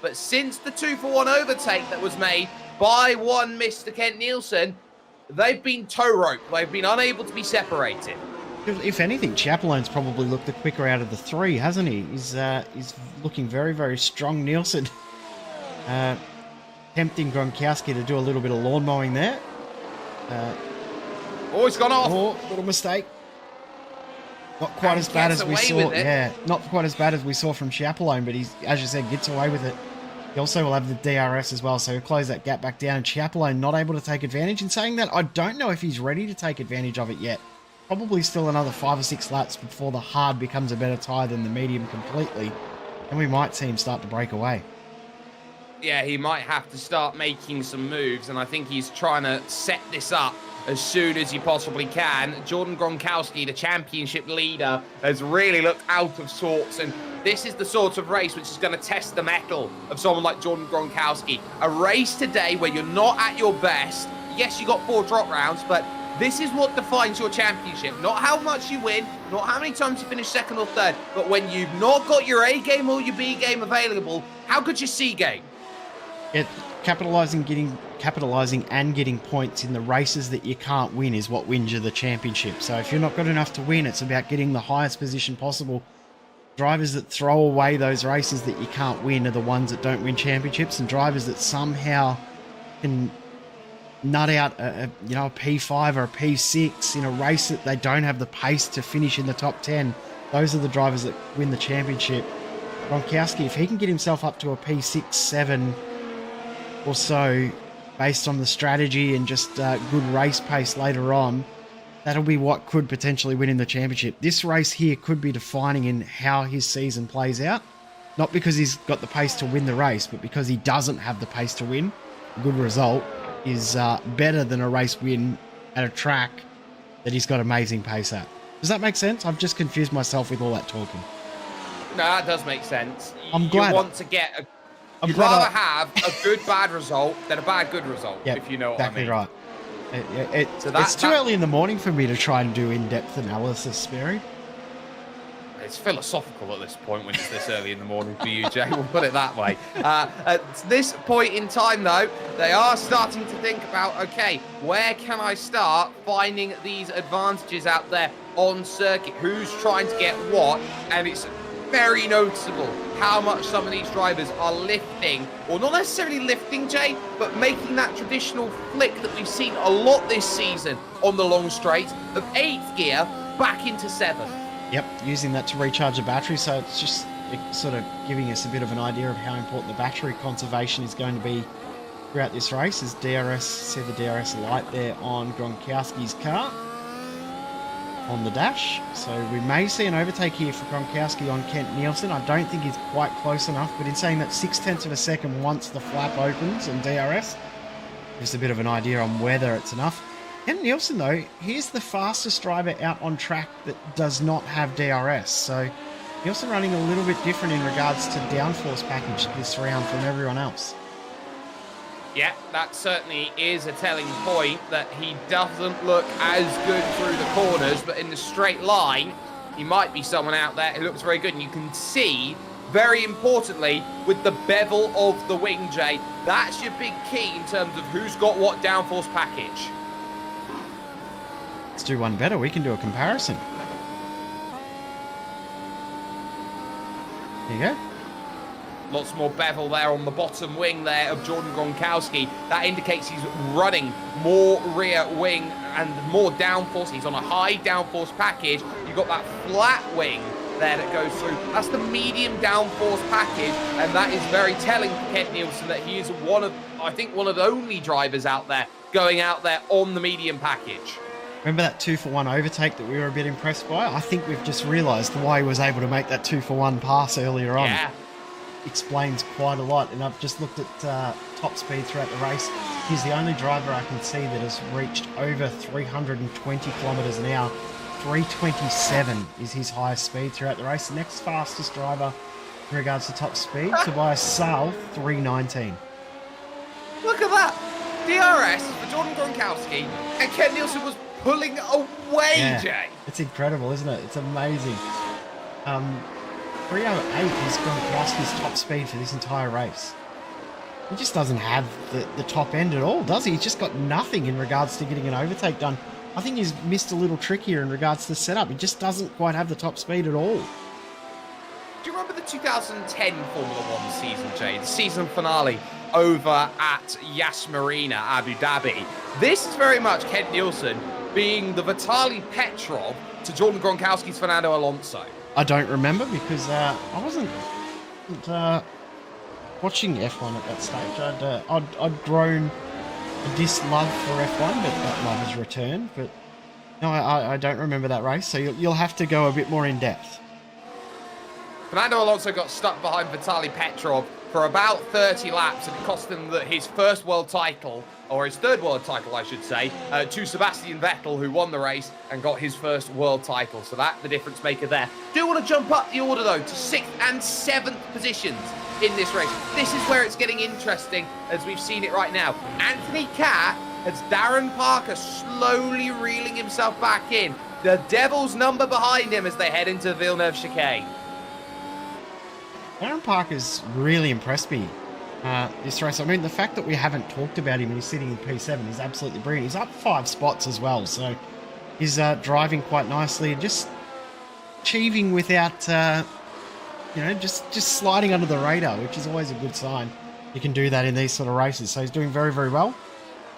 but since the 2-for-1 overtake that was made by one Mr. Kent Nielsen, they've been tow rope. They've been unable to be separated. If anything, Chapelon's probably looked the quicker out of the three, hasn't he? He's looking very, very strong. Nielsen tempting Gronkowski to do a little bit of lawn mowing there. Oh, it's gone off. Oh, little mistake. Not quite as bad as we saw. Yeah, not quite as bad as we saw from Chapelon, but he's, as you said, gets away with it. He also will have the DRS as well, so he'll close that gap back down. And Chapelon not able to take advantage. In saying that, I don't know if he's ready to take advantage of it yet. Probably still another 5 or 6 laps before the hard becomes a better tyre than the medium completely. And we might see him start to break away. Yeah, he might have to start making some moves, and I think he's trying to set this up as soon as he possibly can. Jordan Gronkowski, the championship leader, has really looked out of sorts, and this is the sort of race which is going to test the mettle of someone like Jordan Gronkowski. A race today where you're not at your best. Yes, you got 4 drop rounds, but this is what defines your championship. Not how much you win, not how many times you finish second or third, but when you've not got your A game or your B game available, how good your C game? Capitalising and getting points in the races that you can't win is what wins you the championship. So if you're not good enough to win, it's about getting the highest position possible. Drivers that throw away those races that you can't win are the ones that don't win championships, and drivers that somehow can nut out a P5 or a P6 in a race that they don't have the pace to finish in the top 10, those are the drivers that win the championship. Gronkowski, if he can get himself up to a P6, 7 or so, based on the strategy and just good race pace later on, that'll be what could potentially win in the championship. This race here could be defining in how his season plays out. Not because he's got the pace to win the race, but because he doesn't have the pace to win. A good result is better than a race win at a track that he's got amazing pace at. Does that make sense? I've just confused myself with all that talking. No, that does make sense. I'm glad. You want to get you'd rather have a good bad result than a bad good result, if you know what I mean. Exactly right. It's too early in the morning for me to try and do in-depth analysis, Sperry. It's philosophical at this point when it's this early in the morning for you, Jay. We'll put it that way. At this point in time, though, they are starting to think about, okay, where can I start finding these advantages out there on circuit? Who's trying to get what? And it's very noticeable how much some of these drivers are lifting, or not necessarily lifting, Jay, but making that traditional flick that we've seen a lot this season on the long straight of 8th gear back into 7th. Yep, using that to recharge the battery, so it's just sort of giving us a bit of an idea of how important the battery conservation is going to be throughout this race. As DRS, see the DRS light there on Gronkowski's car on the dash. So we may see an overtake here for Gronkowski on Kent Nielsen. I don't think he's quite close enough, but in saying that 0.6 of a second once the flap opens on DRS, just a bit of an idea on whether it's enough. Kent Nielsen, though, he's the fastest driver out on track that does not have DRS. So You're also running a little bit different in regards to downforce package this round from everyone else. Yeah, that certainly is a telling point that he doesn't look as good through the corners, but in the straight line, he might be someone out there who looks very good. And you can see, very importantly, with the bevel of the wing, Jay, that's your big key in terms of who's got what downforce package. Let's do one better. We can do a comparison. There you go. Lots more bevel there on the bottom wing there of Jordan Gronkowski. That indicates he's running more rear wing and more downforce. He's on a high downforce package. You've got that flat wing there that goes through. That's the medium downforce package, and that is very telling for Kent Nielsen that he is one of the only drivers out there going out there on the medium package. Remember that 2-for-1 overtake that we were a bit impressed by? I think we've just realised why he was able to make that 2-for-1 pass earlier on. Yeah. Explains quite a lot, and I've just looked at top speed throughout the race. He's the only driver I can see that has reached over 320 kilometers an hour. 327 is his highest speed throughout the race. The next fastest driver in regards to top speed, Tobias Sal, 319. Look at that. DRS for Jordan Gronkowski, and Ken Nielsen was pulling away, Jay. It's incredible, isn't it? It's amazing. 308 is Gronkowski's top speed for this entire race. He just doesn't have the top end at all, does he? He's just got nothing in regards to getting an overtake done. I think he's missed a little trick here in regards to the setup. He just doesn't quite have the top speed at all. Do you remember the 2010 Formula One season, Jay? The season finale over at Yas Marina, Abu Dhabi. This is very much Kent Nielsen being the Vitaly Petrov to Jordan Gronkowski's Fernando Alonso. I don't remember because I wasn't watching F1 at that stage. I'd grown a dislove for F1, but that love has returned. But no, I don't remember that race, so you'll have to go a bit more in depth. Fernando Alonso got stuck behind Vitaly Petrov for about 30 laps, and it cost him his first world title, or his third world title, I should say, to Sebastian Vettel, who won the race and got his first world title. So that's the difference maker there. Do want to jump up the order, though, to 6th and 7th positions in this race. This is where it's getting interesting, as we've seen it right now. Anthony Catt has Darren Parker slowly reeling himself back in. The Devil's number behind him as they head into Villeneuve chicane. Darren Parker's really impressed me this race. I mean, the fact that we haven't talked about him and he's sitting in P7 is absolutely brilliant. He's up 5 spots as well, so he's driving quite nicely and just achieving without, just sliding under the radar, which is always a good sign. You can do that in these sort of races, so he's doing very, very well.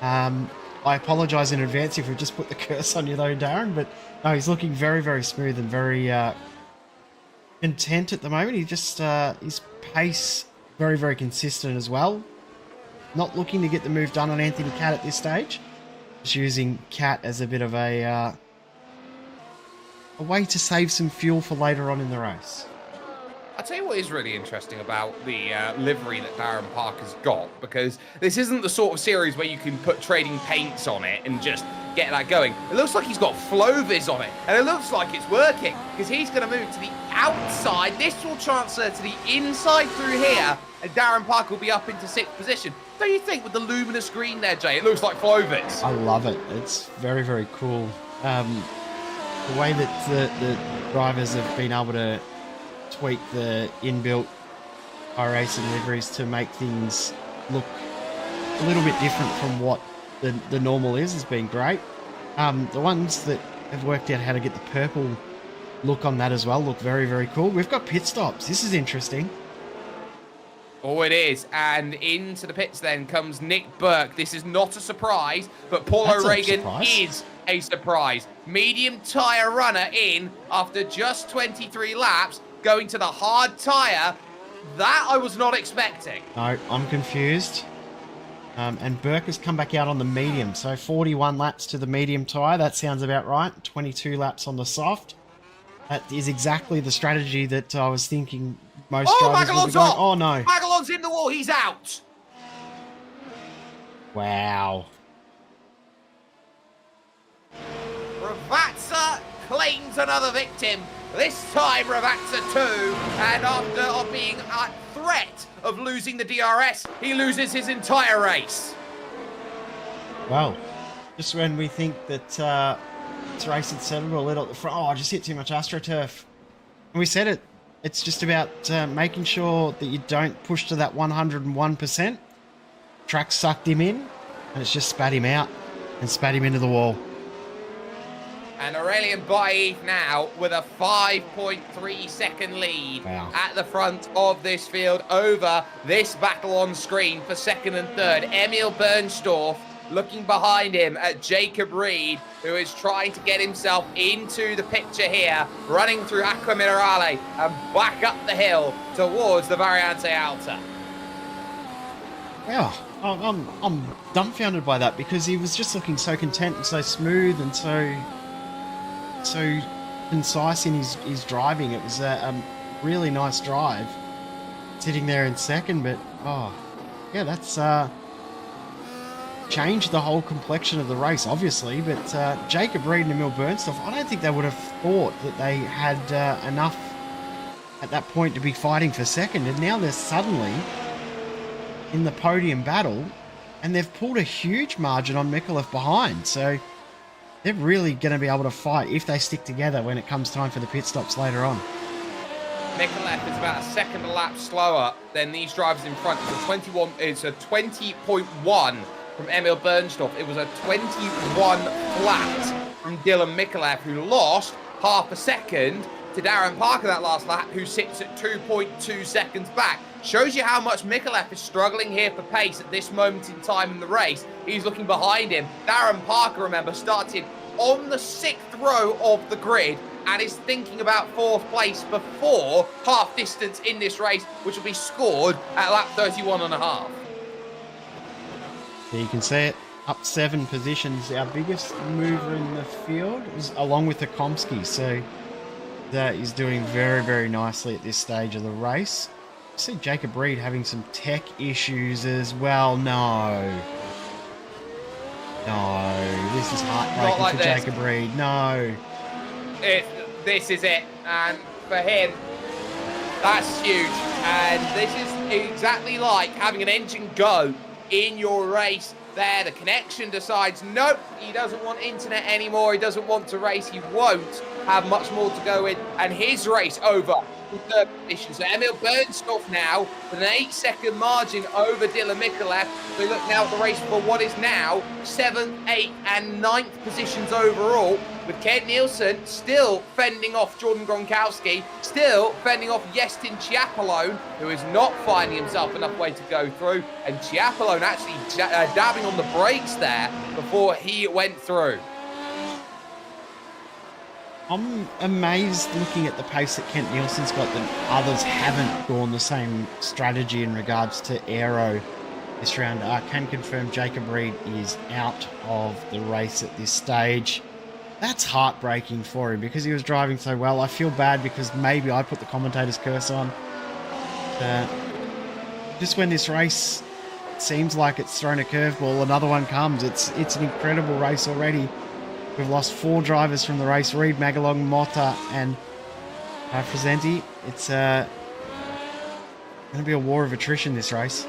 I apologise in advance if we just put the curse on you though, Darren, but no, he's looking very, very smooth and very content at the moment. He just his pace very, very consistent as well. Not looking to get the move done on Anthony Catt at this stage. Just using Catt as a bit of a way to save some fuel for later on in the race. I'll tell you what is really interesting about the livery that Darren Parker's got, because this isn't the sort of series where you can put trading paints on it and just get that going. It looks like he's got Flovis on it, and it looks like it's working, because he's going to move to the outside. This will transfer to the inside through here, and Darren Parker will be up into 6th position. Don't you think, with the luminous green there, Jay, it looks like Flovis? I love it. It's very, very cool. The way that the drivers have been able to tweak the inbuilt iRacing liveries to make things look a little bit different from what the normal is has been great. The ones that have worked out how to get the purple look on that as well look very, very cool. We've got pit stops. This is interesting. Oh, it is. And into the pits then comes Nick Burke. This is not a surprise, but Paul O'Regan is a surprise. Medium tyre runner in after just 23 laps, going to the hard tyre. That I was not expecting. No, I'm confused. And Burke has come back out on the medium. So 41 laps to the medium tyre. That sounds about right. 22 laps on the soft. That is exactly the strategy that I was thinking most drivers would be going. Oh, no. Magalon's in the wall. He's out. Wow. Ravazza claims another victim This time Ravazza 2, and after being at threat of losing the DRS, he loses his entire race. Well, just when we think that this race had settled a little at the front, I just hit too much AstroTurf. And we said it. It's just about making sure that you don't push to that 101%. Track sucked him in, and it's just spat him out and spat him into the wall. And Aurelian Baif now with a 5.3 second lead at the front of this field over this battle on screen for second and third. Emil Bernstorff looking behind him at Jacob Reed, who is trying to get himself into the picture here, running through Acqua Minerale and back up the hill towards the Variante Alta. Yeah, I'm dumbfounded by that because he was just looking so content and so smooth and so concise in his driving. It was a really nice drive, sitting there in second. But yeah, that's changed the whole complexion of the race, obviously. But Jacob Reed and Emil Bernstorff, I don't think they would have thought that they had enough at that point to be fighting for second, and now they're suddenly in the podium battle, and they've pulled a huge margin on Mikulev behind. So they're really going to be able to fight if they stick together when it comes time for the pit stops later on. Mikulev is about a second a lap slower than these drivers in front. It's a 20.1 from Emil Bernstorff. It was a 21 flat from Dylan Mikulev, who lost half a second to Darren Parker that last lap, who sits at 2.2 seconds back. Shows you how much Mikulev is struggling here for pace at this moment in time in the race. He's looking behind him. Darren Parker, remember, started on the 6th row of the grid and is thinking about 4th place before half distance in this race, which will be scored at lap 31.5. There you can see it, up 7 positions. Our biggest mover in the field is along with Akomsky, so that is doing very, very nicely at this stage of the race. I see Jacob Reed having some tech issues as well. No, this is heartbreaking like for this. Jacob Reed. No. This is it, and for him, that's huge. And this is exactly like having an engine go in your race there. The connection decides, nope, he doesn't want internet anymore. He doesn't want to race. He won't have much more to go in, and his race over in third position. So Emil Bernstorff now with an 8-second margin over Dylan Mikulev. We look now at the race for what is now 7th, 8th and 9th positions overall, with Ken Nielsen still fending off Jordan Gronkowski, still fending off Yestin Chiapalone, who is not finding himself enough way to go through, and Chiapalone actually dabbing on the brakes there before he went through. I'm amazed looking at the pace that Kent Nielsen's got that others haven't gone the same strategy in regards to aero this round. I can confirm Jacob Reed is out of the race at this stage. That's heartbreaking for him because he was driving so well. I feel bad because maybe I put the commentator's curse on. Just when this race seems like it's thrown a curveball, another one comes. It's an incredible race already. We've lost 4 drivers from the race: Reed, Magalong, Motta, and Presenti. It's going to be a war of attrition this race.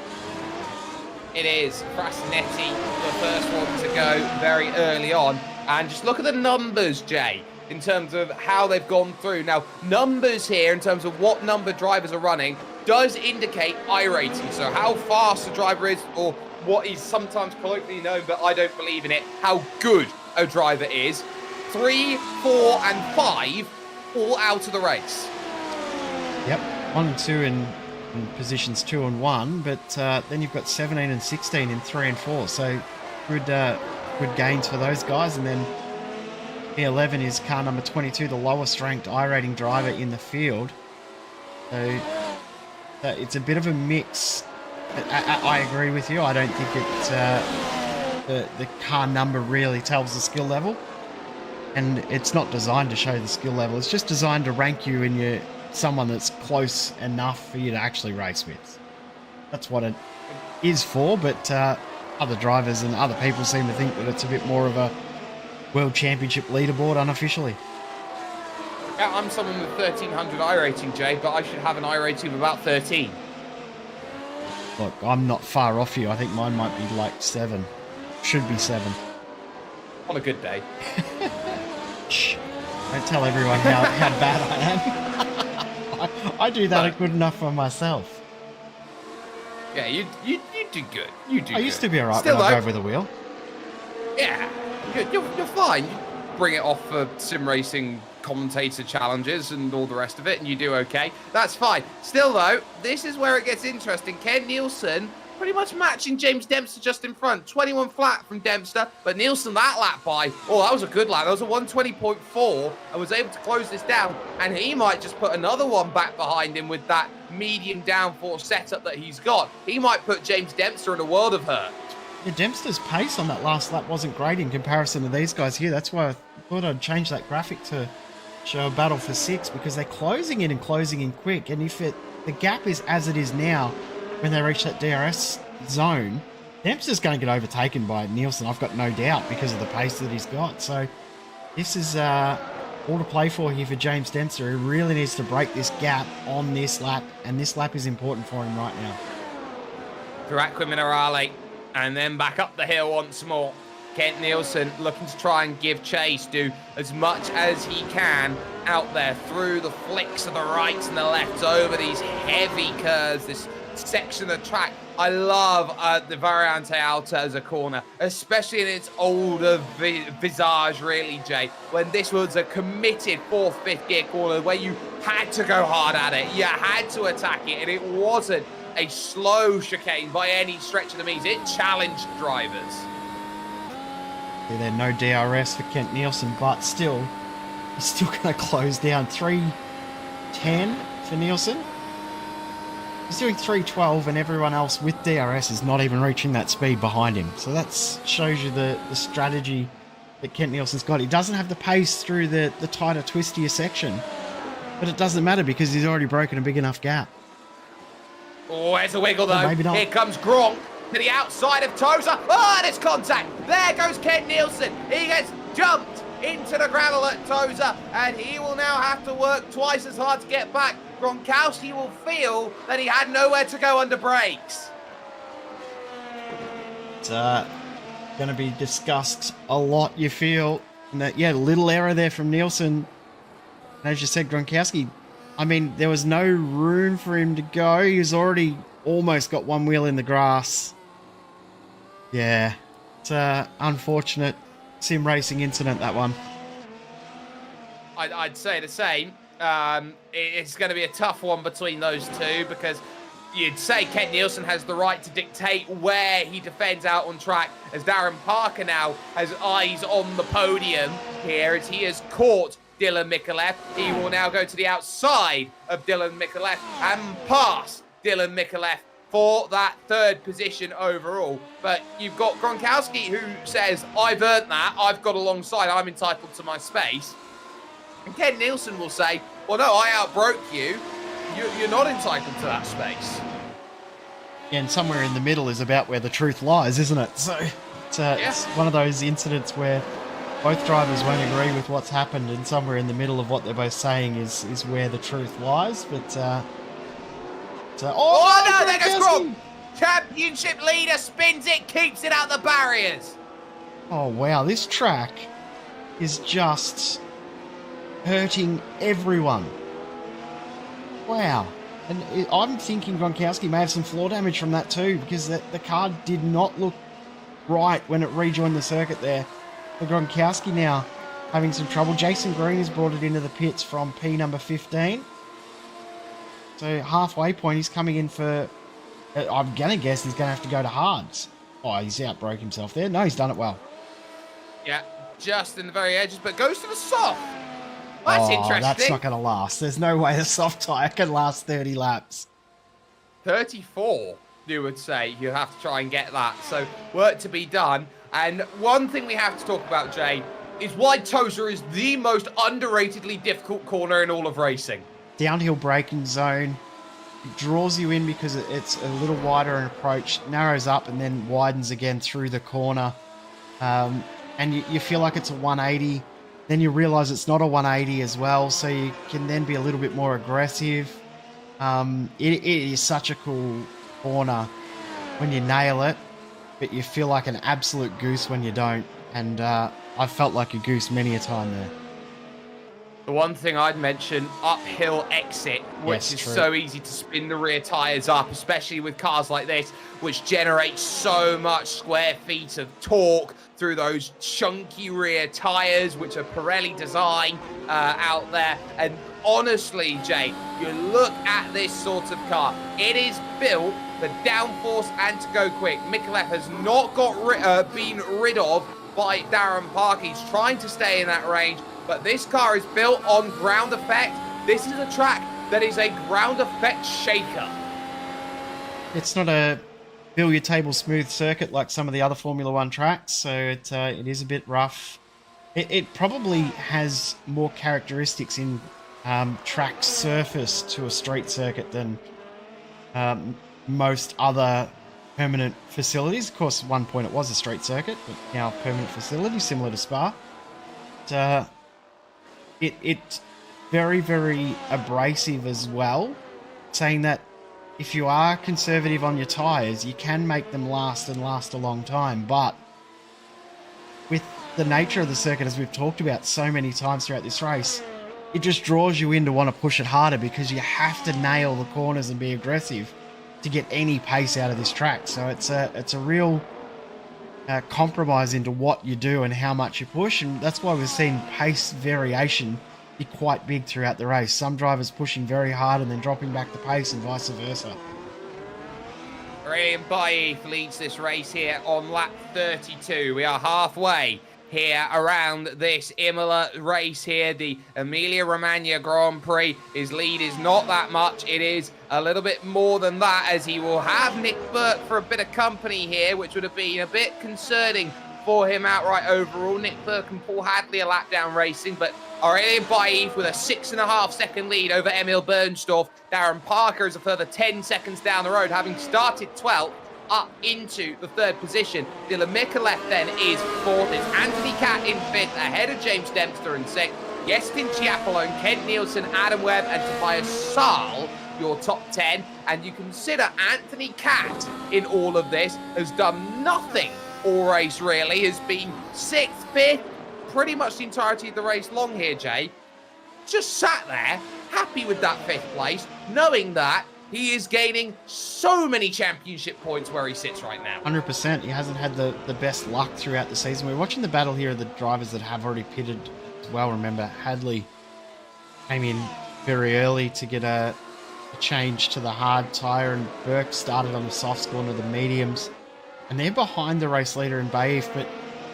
It is. Frasinetti, the first one to go very early on. And just look at the numbers, Jay, in terms of how they've gone through. Now, numbers here, in terms of what number drivers are running, does indicate iRacing. So how fast a driver is, or what is sometimes colloquially known, but I don't believe in it, how good a driver is. 3, 4 and 5 all out of the race. Yep, 1 and 2 in positions 2 and 1, but then you've got 17 and 16 in 3 and 4, so good gains for those guys. And then P11 is car number 22, the lowest ranked iRating driver in the field. So it's a bit of a mix. I agree with you. I don't think the car number really tells the skill level, and it's not designed to show the skill level. It's just designed to rank you in someone that's close enough for you to actually race with. That's what it is for, but other drivers and other people seem to think that it's a bit more of a World Championship leaderboard unofficially. Yeah, I'm someone with 1300 iRating, Jay, but I should have an iRating of about 13. Look, I'm not far off you. I think mine might be like 7. Should be 7. On a good day. Shh. Don't tell everyone how bad I am. I do that good enough for myself. Yeah, you do good. You do good. I used to be alright Still, when I though, drove with a wheel. Yeah, you're fine. You bring it off for sim racing commentator challenges and all the rest of it, and you do okay. That's fine. Still, though, this is where it gets interesting. Ken Nielsen pretty much matching James Dempster just in front. 21 flat from Dempster, but Nielsen that lap by. Oh, that was a good lap. That was a 120.4 and was able to close this down, and he might just put another one back behind him with that medium downforce setup that he's got. He might put James Dempster in a world of hurt. Yeah, Dempster's pace on that last lap wasn't great in comparison to these guys here. That's why I thought I'd change that graphic to show a battle for 6, because they're closing in quick. And if the gap is as it is now, when they reach that DRS zone, Dempster's going to get overtaken by Nielsen, I've got no doubt, because of the pace that he's got. So this is all to play for here for James Dempster. He really needs to break this gap on this lap, and this lap is important for him right now. Through Aqua Minerale, and then back up the hill once more. Kent Nielsen looking to try and give chase, do as much as he can out there through the flicks of the rights and the lefts over these heavy curves, this section of the track. I love the Variante Alta as a corner, especially in its older visage, really, Jay, when this was a committed 4th, 5th gear corner where you had to go hard at it, you had to attack it, and it wasn't a slow chicane by any stretch of the means. It challenged drivers. Yeah, there no DRS for Kent Nielsen, but still, he's still going to close down. 3:10 for Nielsen. He's doing 3:12, and everyone else with DRS is not even reaching that speed behind him. So that shows you the strategy that Kent Nielsen's got. He doesn't have the pace through the tighter, twistier section, but it doesn't matter because he's already broken a big enough gap. Oh, there's a wiggle though. Maybe not. Here comes Gronk to the outside of Tozer. Oh, and it's contact. There goes Ken Nielsen. He gets jumped into the gravel at Tozer, and he will now have to work twice as hard to get back. Gronkowski will feel that he had nowhere to go under brakes. It's going to be discussed a lot, you feel. And that, yeah, little error there from Nielsen. As you said, Gronkowski, I mean, there was no room for him to go. He's already almost got one wheel in the grass. Yeah, it's an unfortunate sim racing incident, that one. I'd say the same. It's going to be a tough one between those two, because you'd say Ken Nielsen has the right to dictate where he defends out on track, as Darren Parker now has eyes on the podium here as he has caught Dylan Mikulev. He will now go to the outside of Dylan Mikulev and pass Dylan Mikulev for that 3rd position overall. But you've got Gronkowski, who says, I've earned that, I've got alongside, I'm entitled to my space. And Ken Nielsen will say, well, no, I outbroke you. You're not entitled to that space. Yeah, and somewhere in the middle is about where the truth lies, isn't it? So it's one of those incidents where both drivers won't agree with what's happened, and somewhere in the middle of what they're both saying is where the truth lies. But oh no, there goes Gronk! Championship leader spins it, keeps it out the barriers. Oh wow, this track is just hurting everyone. Wow. And I'm thinking Gronkowski may have some floor damage from that too, because the car did not look right when it rejoined the circuit there. For Gronkowski now having some trouble. Jason Green has brought it into the pits from P number 15. So halfway point, he's coming in for, I'm going to guess he's going to have to go to hards. Oh, he's outbroke himself there. No, he's done it well. Yeah, just in the very edges, but goes to the soft. That's interesting. That's not going to last. There's no way a soft tyre can last 30 laps. 34, you would say. You have to try and get that. So work to be done. And one thing we have to talk about, Jay, is why Tozer is the most underratedly difficult corner in all of racing. Downhill braking zone. It draws you in because it's a little wider in approach, narrows up and then widens again through the corner. And you feel like it's a 180 then you realize it's not a 180 as well, so you can then be a little bit more aggressive. It is such a cool corner when you nail it, but you feel like an absolute goose when you don't, and I felt like a goose many a time there. The one thing I'd mention, uphill exit, which is true. so easy to spin the rear tyres up, especially with cars like this, which generate so much square feet of torque through those chunky rear tyres, which are Pirelli design out there. And honestly, Jay, you look at this sort of car, it is built for downforce and to go quick. Micallef has not been rid of by Darren Parker. He's trying to stay in that range. But this car is built on ground effect. This is a track that is a ground effect shaker. It's not a billiard table smooth circuit like some of the other Formula One tracks, so it is a bit rough. It probably has more characteristics in track surface to a street circuit than most other permanent facilities. Of course, at one point it was a street circuit, but now a permanent facility, similar to Spa. It's very, very abrasive as well, saying that if you are conservative on your tyres, you can make them last and last a long time. But with the nature of the circuit, as we've talked about so many times throughout this race, it just draws you in to want to push it harder because you have to nail the corners and be aggressive to get any pace out of this track. So it's a real compromise into what you do and how much you push, and that's why we've seen pace variation be quite big throughout the race. Some drivers pushing very hard and then dropping back the pace and vice versa. Aurélien Bailly leads this race here on lap 32. We are halfway here around this Imola race here, the Emilia-Romagna Grand Prix. His lead is not that much. It is a little bit more than that, as he will have Nick Burke for a bit of company here, which would have been a bit concerning for him outright overall. Nick Burke and Paul Hadley a lap down racing, but Aurélien Bailly with a 6.5 second lead over Emil Bernstorff. Darren Parker is a further 10 seconds down the road, having started 12th. Up into the third position. Dylan Micallef then is fourth. It's Anthony Catt in fifth, ahead of James Dempster in sixth. Yestin Chiapolone, Kent Nielsen, Adam Webb, and Tobias Saal, your top 10. And you consider Anthony Catt in all of this has done nothing all race, really. Has been sixth, fifth, pretty much the entirety of the race long here, Jay. Just sat there, happy with that fifth place, knowing that he is gaining so many championship points where he sits right now. 100%. He hasn't had the best luck throughout the season. We're watching the battle here of the drivers that have already pitted as well. Remember, Hadley came in very early to get a change to the hard tyre, and Burke started on the softs, going to the mediums. And they're behind the race leader in Baif. But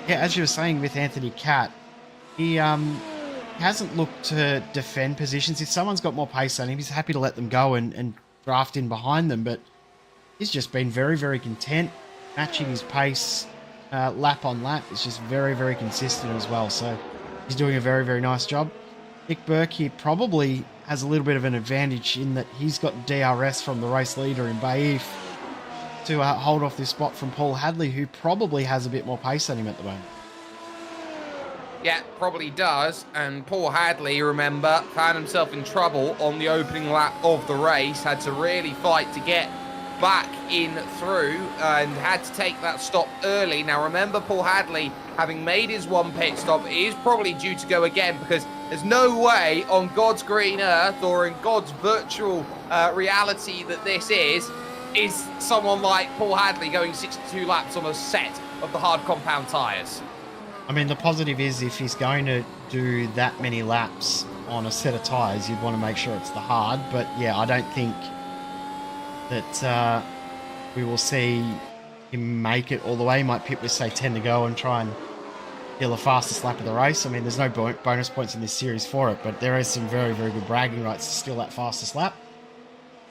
yeah, as you were saying with Anthony Catt, he hasn't looked to defend positions. If someone's got more pace on him, he's happy to let them go and draft in behind them, but he's just been very, very content matching his pace lap on lap. It's just very, very consistent as well, so he's doing a very, very nice job. Nick Burke here probably has a little bit of an advantage in that he's got DRS from the race leader in Baif to hold off this spot from Paul Hadley, who probably has a bit more pace on him at the moment. Yeah, probably does. And Paul Hadley, remember, found himself in trouble on the opening lap of the race. Had to really fight to get back in through and had to take that stop early. Now, remember, Paul Hadley, having made his one pit stop, is probably due to go again, because there's no way on God's green earth or in God's virtual reality that this is someone like Paul Hadley going 62 laps on a set of the hard compound tyres. I mean, the positive is if he's going to do that many laps on a set of tyres, you'd want to make sure it's the hard. But yeah, I don't think that we will see him make it all the way. He might pit with, say, 10 to go and try and steal the fastest lap of the race. I mean, there's no bonus points in this series for it, but there is some very, very good bragging rights to steal that fastest lap.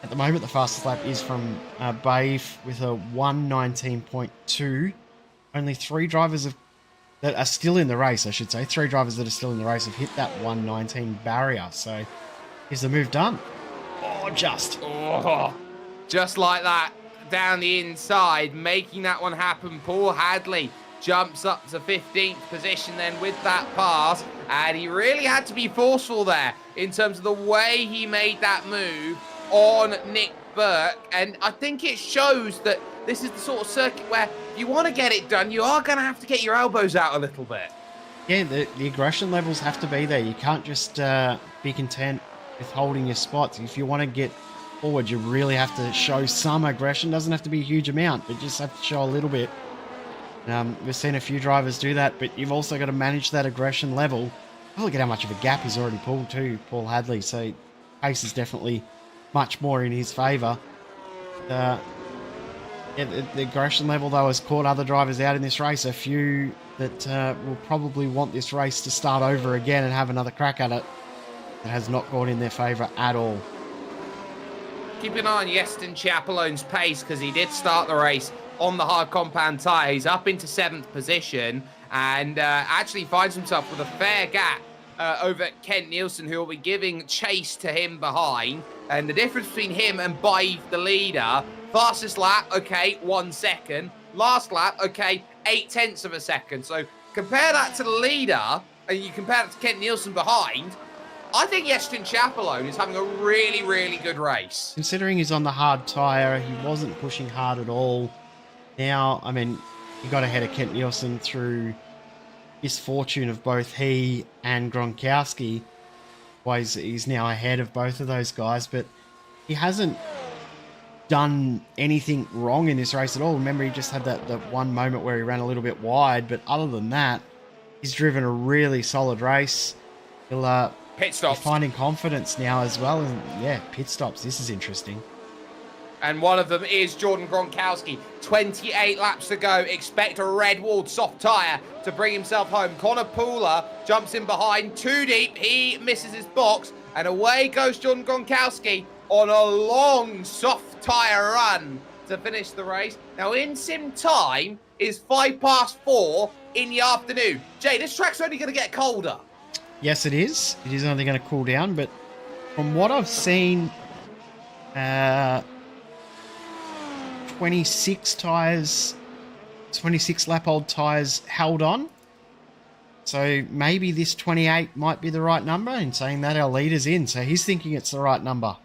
At the moment, the fastest lap is from Baif with a 1:19.2. Only three drivers that are still in the race, I should say. Three drivers that are still in the race have hit that 1:19 barrier. So, is the move done? Oh, just like that, down the inside, making that one happen. Paul Hadley jumps up to 15th position then with that pass. And he really had to be forceful there in terms of the way he made that move on Nick Burke. And I think it shows that this is the sort of circuit where if you want to get it done, you are going to have to get your elbows out a little bit. Yeah, the aggression levels have to be there. You can't just be content with holding your spots. If you want to get forward, you really have to show some aggression. Doesn't have to be a huge amount, but just have to show a little bit. We've seen a few drivers do that, but you've also got to manage that aggression level. Oh, look at how much of a gap he's already pulled too, Paul Hadley. So pace is definitely much more in his favour. Yeah, the aggression level, though, has caught other drivers out in this race. A few that will probably want this race to start over again and have another crack at it. It has not gone in their favour at all. Keep an eye on Yeston Chapellone's pace, because he did start the race on the hard compound tyre. He's up into 7th position and actually finds himself with a fair gap over Kent Nielsen, who will be giving chase to him behind. And the difference between him and Baif, the leader, fastest lap, okay, 1 second. Last lap, okay, 0.8 of a second. So compare that to the leader, and you compare it to Kent Nielsen behind. I think Yeston Chapelone is having a really, really good race. Considering he's on the hard tyre, he wasn't pushing hard at all. Now, I mean, he got ahead of Kent Nielsen through misfortune of both he and Gronkowski. Well, he's now ahead of both of those guys, but he hasn't done anything wrong in this race at all. Remember, he just had that one moment where he ran a little bit wide, but other than that, he's driven a really solid race. He'll pit stops. He's finding confidence now as well, and yeah, pit stops. This is interesting. And one of them is Jordan Gronkowski. 28 laps to go. Expect a red-walled soft tyre to bring himself home. Connor Pooler jumps in behind. Too deep. He misses his box. And away goes Jordan Gronkowski on a long soft tyre run to finish the race. Now, in sim time is 4:05 in the afternoon. Jay, this track's only going to get colder. Yes, it is. It is only going to cool down. But from what I've seen... 26 tyres, 26 lap old tyres held on. So maybe this 28 might be the right number. In saying that, our leader's in, so he's thinking it's the right number.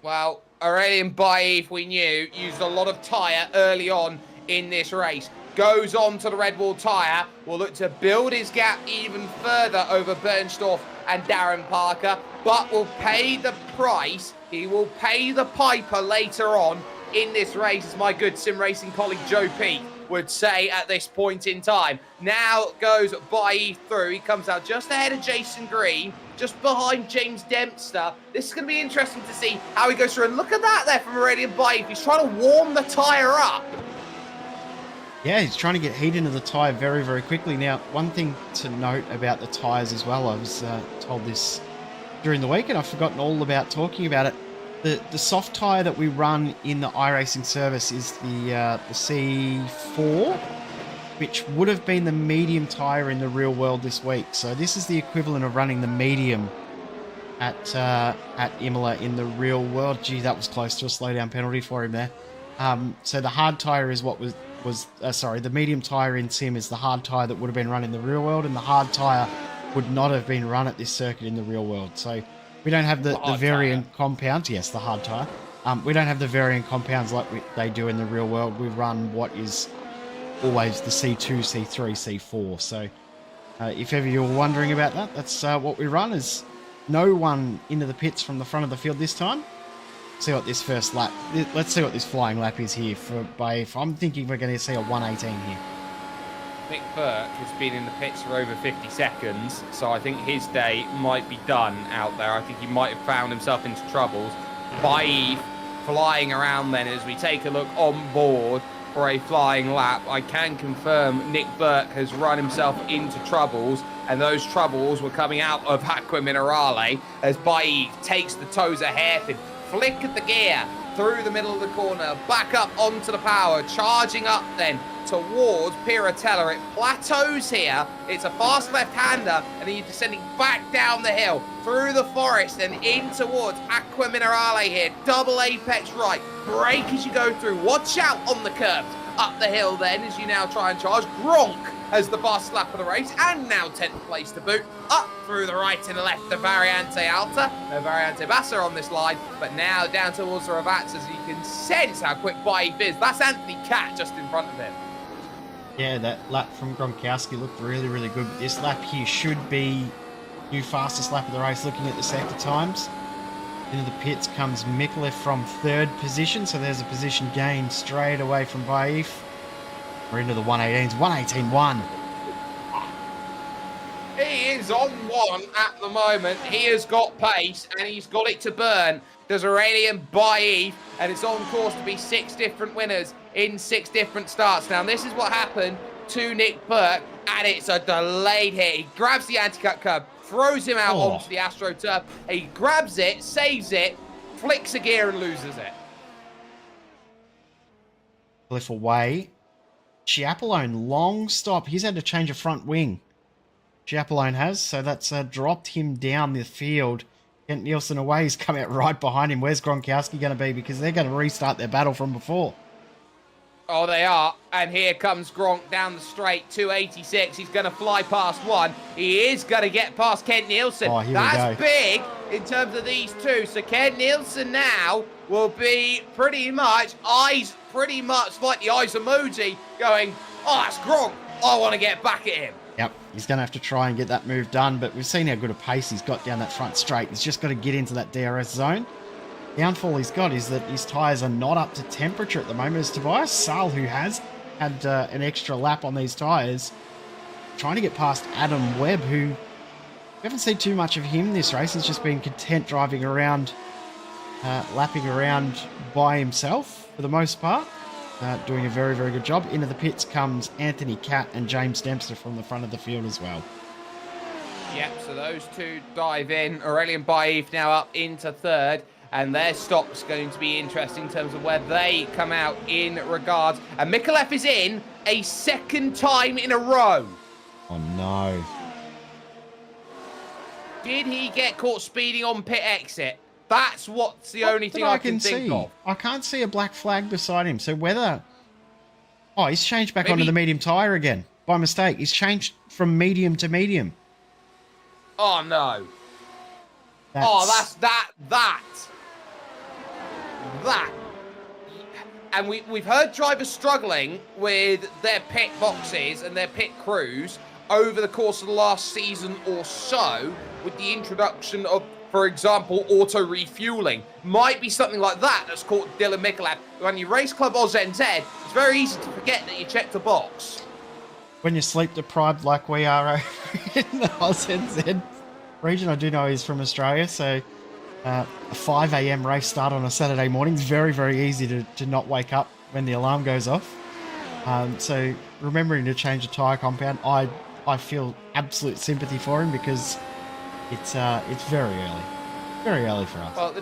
Well, Aurelien Baif, we knew, used a lot of tyre early on in this race. Goes on to the red wall tyre, will look to build his gap even further over Bernstorff and Darren Parker, but will pay the price. He will pay the piper later on in this race, as my good sim racing colleague Joe Peake would say at this point in time. Now goes Baif through. He comes out just ahead of Jason Green, just behind James Dempster. This is going to be interesting to see how he goes through. And look at that there from Aurelien Baif. He's trying to warm the tyre up. Yeah, he's trying to get heat into the tyre very, very quickly. Now, one thing to note about the tyres as well, I was told this during the week and I've forgotten all about talking about it. The soft tyre that we run in the iRacing service is the C4, which would have been the medium tyre in the real world this week. So this is the equivalent of running the medium at Imola in the real world. Gee, that was close to a slowdown penalty for him there. So the hard tyre is what the medium tyre in sim is the hard tyre that would have been run in the real world, and the hard tyre would not have been run at this circuit in the real world. So we don't have the variant compounds. Yes, the hard tyre. We don't have the variant compounds like they do in the real world. We run what is always the C2, C3, C4. So if ever you're wondering about that, that's what we run. Is no one into the pits from the front of the field this time. See what this first lap... Let's see what this flying lap is here for Baif. I'm thinking we're going to see a 118 here. Nick Burke has been in the pits for over 50 seconds, so I think his day might be done out there. I think he might have found himself into troubles. Baif flying around then as we take a look on board for a flying lap. I can confirm Nick Burke has run himself into troubles, and those troubles were coming out of Aqua Minerale as Baif takes the Tosa hairpin, flick at the gear through the middle of the corner, back up onto the power, charging up then towards Piratella. It plateaus here. It's a fast left-hander, and then you're descending back down the hill through the forest and in towards Aqua Minerale here. Double apex right. Brake as you go through. Watch out on the curves. Up the hill then as you now try and charge. Gronk as the fastest lap of the race, and now 10th place to boot. Up through the right and the left, the Variante Alta. No Variante Bassa on this line, but now down towards the Ravazzas. You can sense how quick Baif is. That's Anthony Cat just in front of him. Yeah, that lap from Gronkowski looked really, really good. But this lap here should be new fastest lap of the race, looking at the sector times. Into the pits comes Mikulev from 3rd position, so there's a position gain straight away from Baif. We're into the 118s, 118.1. He is on one at the moment. He has got pace and he's got it to burn. There's Aurelian Baif, and it's on course to be 6 different winners in 6 different starts. Now, this is what happened to Nick Burke, and it's a delayed hit. He grabs the anti-cut curb, throws him out onto the AstroTurf. He grabs it, saves it, flicks a gear and loses it. Cliff away. Chiapolone, long stop. He's had to change a front wing. Chiapolone has, so that's dropped him down the field. Kent Nielsen away. He's come out right behind him. Where's Gronkowski going to be? Because they're going to restart their battle from before. Oh, they are. And here comes Gronk down the straight, 286. He's going to fly past one. He is going to get past Kent Nielsen. Oh, here That's we go. big in terms of these two. So Kent Nielsen now will be pretty much eyes, pretty much like the eyes emoji, going, oh, that's Gronk. I want to get back at him. Yep, he's going to have to try and get that move done, but we've seen how good a pace he's got down that front straight. He's just got to get into that DRS zone. Downfall he's got is that his tyres are not up to temperature at the moment. As Tobias Sahl, who has had an extra lap on these tyres, trying to get past Adam Webb, who we haven't seen too much of him this race. He's just been content driving around, lapping around by himself for the most part. Doing a very, very good job. Into the pits comes Anthony Catt and James Dempster from the front of the field as well. Yep, so those two dive in. Aurelian Baif now up into 3rd. And their stop's going to be interesting in terms of where they come out in regards. And Mikulev is in a 2nd time in a row. Oh, no. Did he get caught speeding on pit exit? That's what's the only thing I can think of. I can't see a black flag beside him. So whether... Oh, he's changed back Maybe... onto the medium tyre again. By mistake. He's changed from medium to medium. Oh, no. That's... Oh, that's that. And we've heard drivers struggling with their pit boxes and their pit crews over the course of the last season or so with the introduction of, for example, auto refueling. Might be something like that that's caught Dylan Mikulev. When you race Club OzNZ, it's very easy to forget that you checked a box. When you're sleep deprived like we are in the OzNZ region, I do know he's from Australia, so a 5 a.m. race start on a Saturday morning is very, very easy to not wake up when the alarm goes off. So remembering to change a tyre compound, I feel absolute sympathy for him because it's very early for us. Well,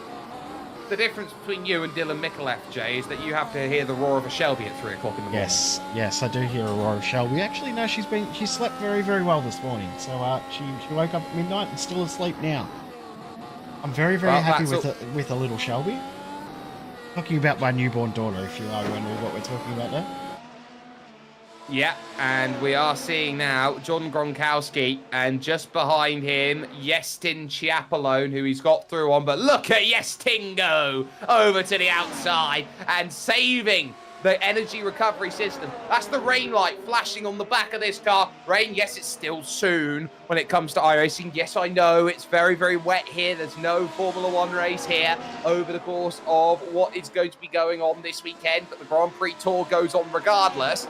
the difference between you and Dylan Mikulev, Jay, is that you have to hear the roar of a Shelby at 3 o'clock in the morning. Yes, I do hear a roar of Shelby. Actually, no, she slept very, very well this morning. So she woke up at midnight and still asleep now. I'm very, very happy with a little Shelby. Talking about my newborn daughter, if you are wondering what we're talking about there. Yeah, and we are seeing now John Gronkowski, and just behind him, Yestin Chiapolone, who he's got through on. But look at Yestin go over to the outside and saving the energy recovery system. That's the rain light flashing on the back of this car. Rain, yes, it's still soon when it comes to iRacing. Yes, I know it's very, very wet here. There's no Formula One race here over the course of what is going to be going on this weekend, but the Grand Prix Tour goes on regardless.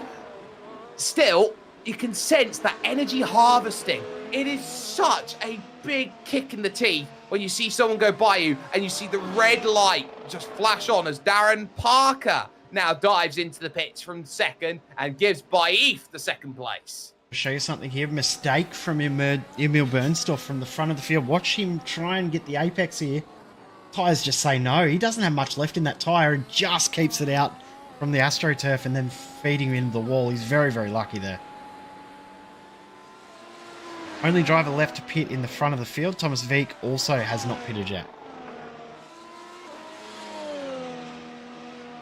Still, you can sense that energy harvesting. It is such a big kick in the teeth when you see someone go by you and you see the red light just flash on as Darren Parker now dives into the pits from 2nd and gives Baif the 2nd place. I'll show you something here. Mistake from Emil Bernstorff from the front of the field. Watch him try and get the apex here. Tyres just say no. He doesn't have much left in that tyre and just keeps it out from the AstroTurf and then feeding him into the wall. He's very, very lucky there. Only driver left to pit in the front of the field. Thomas Veek also has not pitted yet.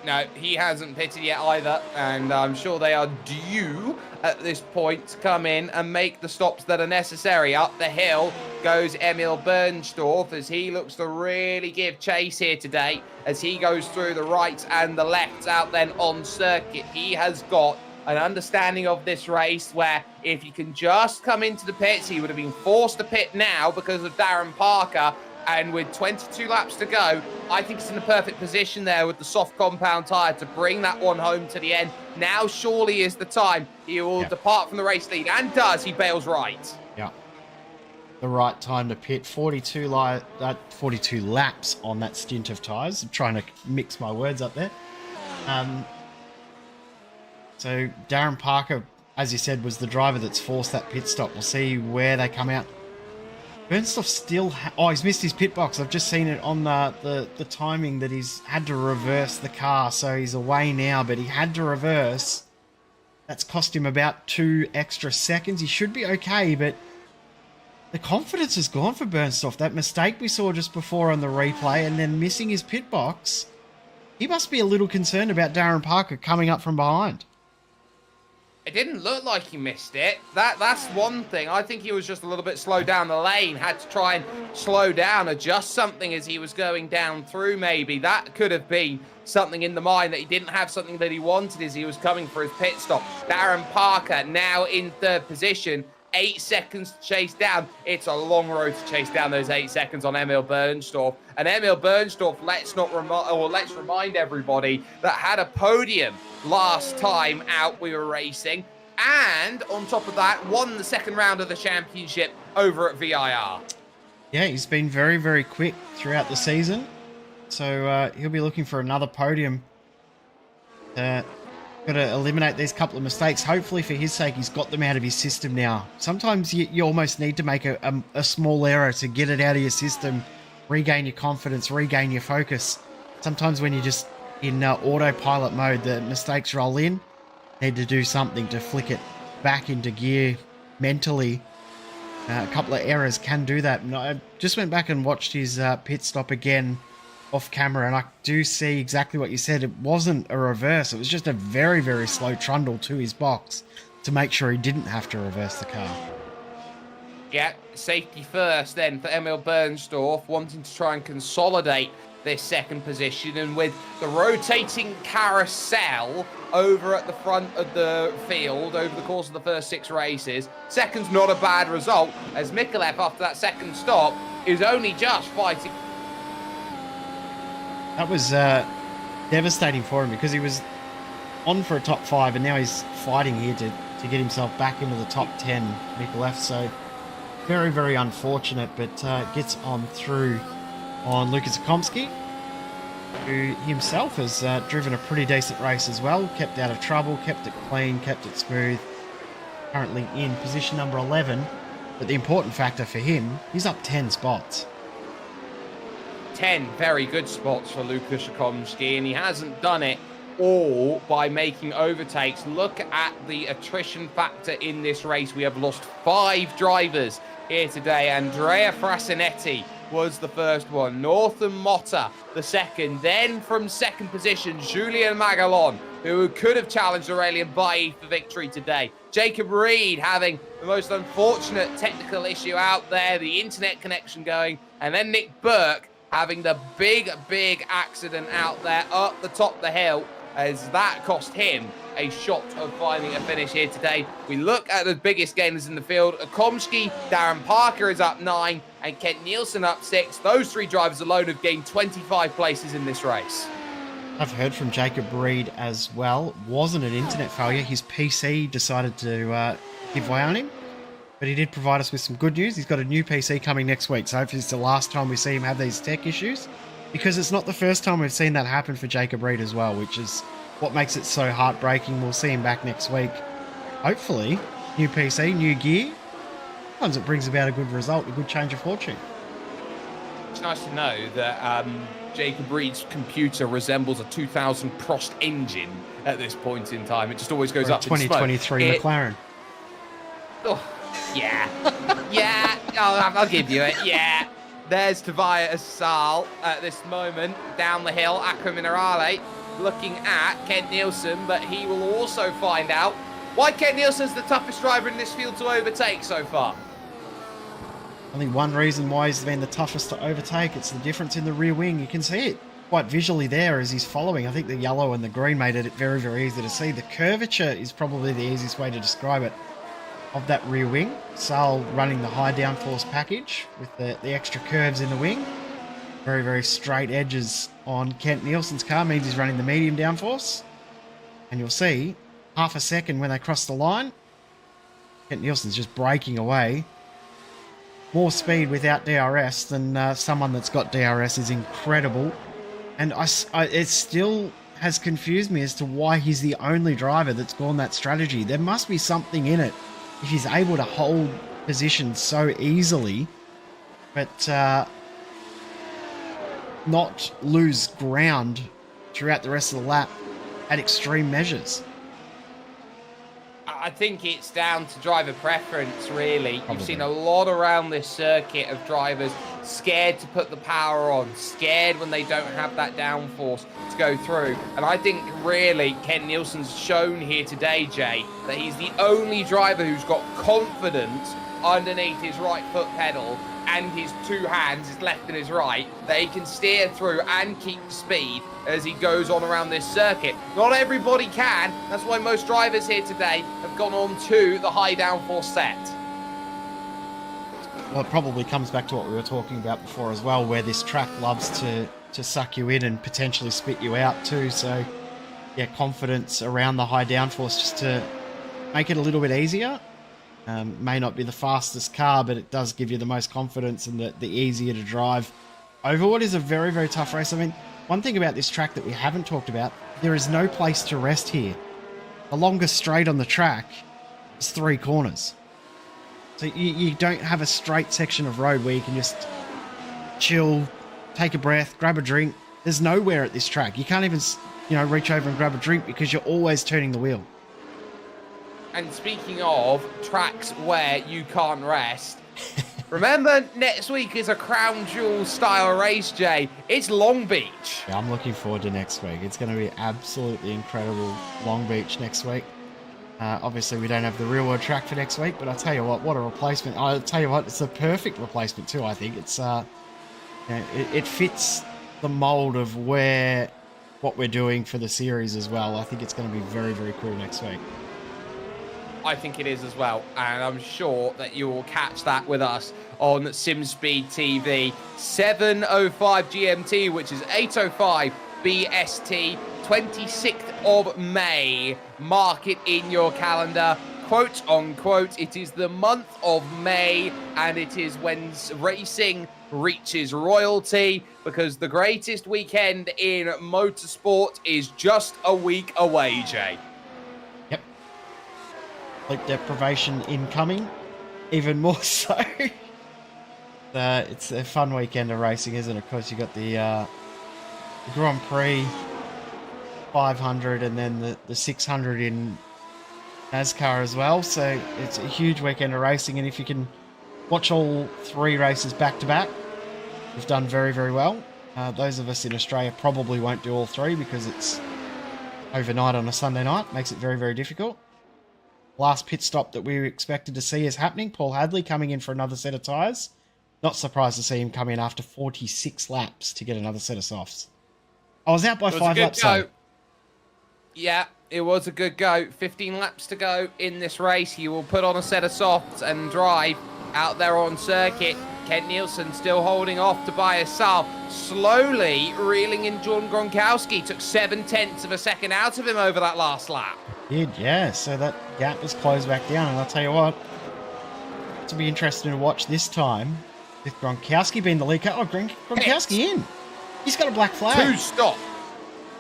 No, he hasn't pitted yet either, and I'm sure they are due at this point to come in and make the stops that are necessary. Up the hill goes Emil Bernstorff as he looks to really give chase here today as he goes through the rights and the lefts out then on circuit. He has got an understanding of this race where if you can just come into the pits, he would have been forced to pit now because of Darren Parker. And with 22 laps to go, I think he's in the perfect position there with the soft compound tyre to bring that one home to the end. Now surely is the time he will depart from the race lead, and does. He bails right. Yeah. The right time to pit. 42 laps on that stint of tyres. I'm trying to mix my words up there. So Darren Parker, as you said, was the driver that's forced that pit stop. We'll see where they come out. Bernstorff still... he's missed his pit box. I've just seen it on the timing that he's had to reverse the car. So he's away now, but he had to reverse. That's cost him about 2 extra seconds. He should be okay, but the confidence is gone for Bernstorff. That mistake we saw just before on the replay and then missing his pit box. He must be a little concerned about Darren Parker coming up from behind. It didn't look like he missed it. That's one thing. I think he was just a little bit slow down the lane. Had to try and slow down, adjust something as he was going down through maybe. That could have been something in the mind that he didn't have something that he wanted as he was coming for his pit stop. Darren Parker now in third position. 8 seconds to chase down. It's a long road to chase down those 8 seconds on Emil Bernstorff. And Emil Bernstorff, let's remind everybody, that had a podium last time out we were racing. And on top of that, won the second round of the championship over at VIR. Yeah, he's been very, very quick throughout the season. So he'll be looking for another podium. Got to eliminate these couple of mistakes. Hopefully for his sake, he's got them out of his system now. Sometimes you almost need to make a small error to get it out of your system, regain your confidence, regain your focus. Sometimes when you're just in autopilot mode, the mistakes roll in. Need to do something to flick it back into gear mentally. A couple of errors can do that. And I just went back and watched his pit stop again off camera, and I do see exactly what you said. It wasn't a reverse. It was just a very, very slow trundle to his box to make sure he didn't have to reverse the car. Yeah, safety first then for Emil Bernstorff, wanting to try and consolidate this second position, and with the rotating carousel over at the front of the field over the course of the first 6 races, second's not a bad result, as Mikulev after that second stop is only just fighting. That was devastating for him because he was on for a top 5 and now he's fighting here to get himself back into the top 10, Mikulev. So very, very unfortunate, but gets on through on Lucas Akomsky, who himself has driven a pretty decent race as well. Kept out of trouble, kept it clean, kept it smooth. Currently in position number 11. But the important factor for him, he's up 10 spots. 10 very good spots for Lukasz Akomsky, and he hasn't done it all by making overtakes. Look at the attrition factor in this race. We have lost 5 drivers here today. Andrea Frasinetti was the first one, Northern Motta the second, then from second position Julian Magalon, who could have challenged Aurelian Bailly for victory today. Jacob Reed having the most unfortunate technical issue out there, the internet connection going, and then Nick Burke having the big accident out there up the top of the hill, as that cost him a shot of finding a finish here today. We look at the biggest gainers in the field. Akomsky, Darren Parker is up 9, and Kent Nielsen up 6. Those 3 drivers alone have gained 25 places in this race. I've heard from Jacob Reed as well. Wasn't an internet failure. His PC decided to give way on him. But he did provide us with some good news. He's got a new PC coming next week. So hopefully it's the last time we see him have these tech issues. Because it's not the first time we've seen that happen for Jacob Reed as well, which is what makes it so heartbreaking. We'll see him back next week. Hopefully, new PC, new gear. Sometimes it brings about a good result, a good change of fortune. It's nice to know that Jacob Reed's computer resembles a 2000 Prost engine at this point in time. It just always goes up in smoke. 2023 McLaren. Oh, yeah. Yeah, I'll give you it. Yeah. There's Tavia Asal at this moment. Down the hill, Acqua Minerale looking at Kent Nielsen, but he will also find out why Kent Nielsen's the toughest driver in this field to overtake so far. Only one reason why he's been the toughest to overtake. It's the difference in the rear wing. You can see it quite visually there as he's following. I think the yellow and the green made it very, very easy to see. The curvature is probably the easiest way to describe it of that rear wing. Sal running the high downforce package with the extra curves in the wing. Very, very straight edges on Kent Nielsen's car means he's running the medium downforce. And you'll see half a second when they cross the line, Kent Nielsen's just breaking away. More speed without DRS than someone that's got DRS is incredible. And it still has confused me as to why he's the only driver that's gone that strategy. There must be something in it if he's able to hold position so easily, but not lose ground throughout the rest of the lap at extreme measures. I think it's down to driver preference, really. Probably. You've seen a lot around this circuit of drivers scared to put the power on, scared when they don't have that downforce to go through. And I think, really, Kent Nielsen's shown here today, Jay, that he's the only driver who's got confidence underneath his right foot pedal and his two hands, his left and his right, that he can steer through and keep speed as he goes on around this circuit. Not everybody can. That's why most drivers here today have gone on to the high downforce set. Well, it probably comes back to what we were talking about before as well, where this track loves to suck you in and potentially spit you out too. So, yeah, confidence around the high downforce just to make it a little bit easier. May not be the fastest car, but it does give you the most confidence and the easier to drive over what is a very, very tough race. I mean, one thing about this track that we haven't talked about, there is no place to rest here. The longest straight on the track is 3 corners. So you don't have a straight section of road where you can just chill, take a breath, grab a drink. There's nowhere at this track. You can't even, reach over and grab a drink because you're always turning the wheel. And speaking of tracks where you can't rest, remember next week is a Crown Jewel style race, Jay. It's Long Beach. Yeah, I'm looking forward to next week. It's going to be absolutely incredible. Long Beach next week. Obviously, we don't have the real world track for next week, but I'll tell you what a replacement. I'll tell you what, it's a perfect replacement too, I think. It's it fits the mold of what we're doing for the series as well. I think it's going to be very, very cool next week. I think it is as well, and I'm sure that you will catch that with us on SimSpeed TV. 7:05 GMT, which is 8:05 BST, 26th of May. Mark it in your calendar. Quote unquote, it is the month of May, and it is when racing reaches royalty, because the greatest weekend in motorsport is just a week away, Jay. Sleep deprivation incoming, even more so. It's a fun weekend of racing, isn't it? Of course, you got the Grand Prix 500 and then the 600 in NASCAR as well. So it's a huge weekend of racing, and if you can watch all 3 races back to back, you've done very, very well. Those of us in Australia probably won't do all 3 because it's overnight on a Sunday night. Makes it very, very difficult. Last pit stop that we expected to see is happening. Paul Hadley coming in for another set of tyres. Not surprised to see him come in after 46 laps to get another set of softs. I was out by 5 laps. Yeah, it was a good go. 15 laps to go in this race. He will put on a set of softs and drive out there on circuit. Kent Nielsen still holding off Tobias Sal. Slowly reeling in John Gronkowski. Took 0.7 of a second out of him over that last lap. Yeah, so that gap was closed back down, and I'll tell you what, it'll be interesting to watch this time with Gronkowski being the lead car. Oh, Gronkowski in. He's got a black flag. 2 stop.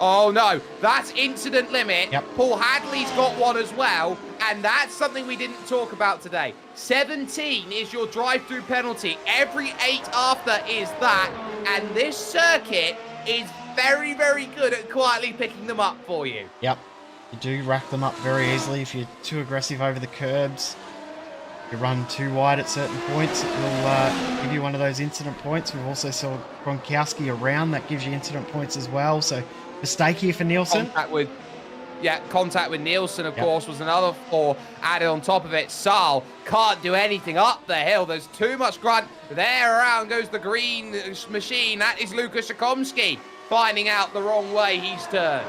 Oh no, that's incident limit. Yep. Paul Hadley's got one as well, and that's something we didn't talk about today. 17 is your drive-through penalty. Every 8 after is that, and this circuit is very, very good at quietly picking them up for you. Yep. You do rack them up very easily if you're too aggressive over the curbs. If you run too wide at certain points, it will give you one of those incident points. We've also saw Gronkowski around. That gives you incident points as well. So Mistake here for Nielsen. Contact with Nielsen, of course, was another 4 added on top of it. Saal can't do anything up the hill. There's too much grunt. There around goes the green machine. That is Lukas Szykomski finding out the wrong way he's turned.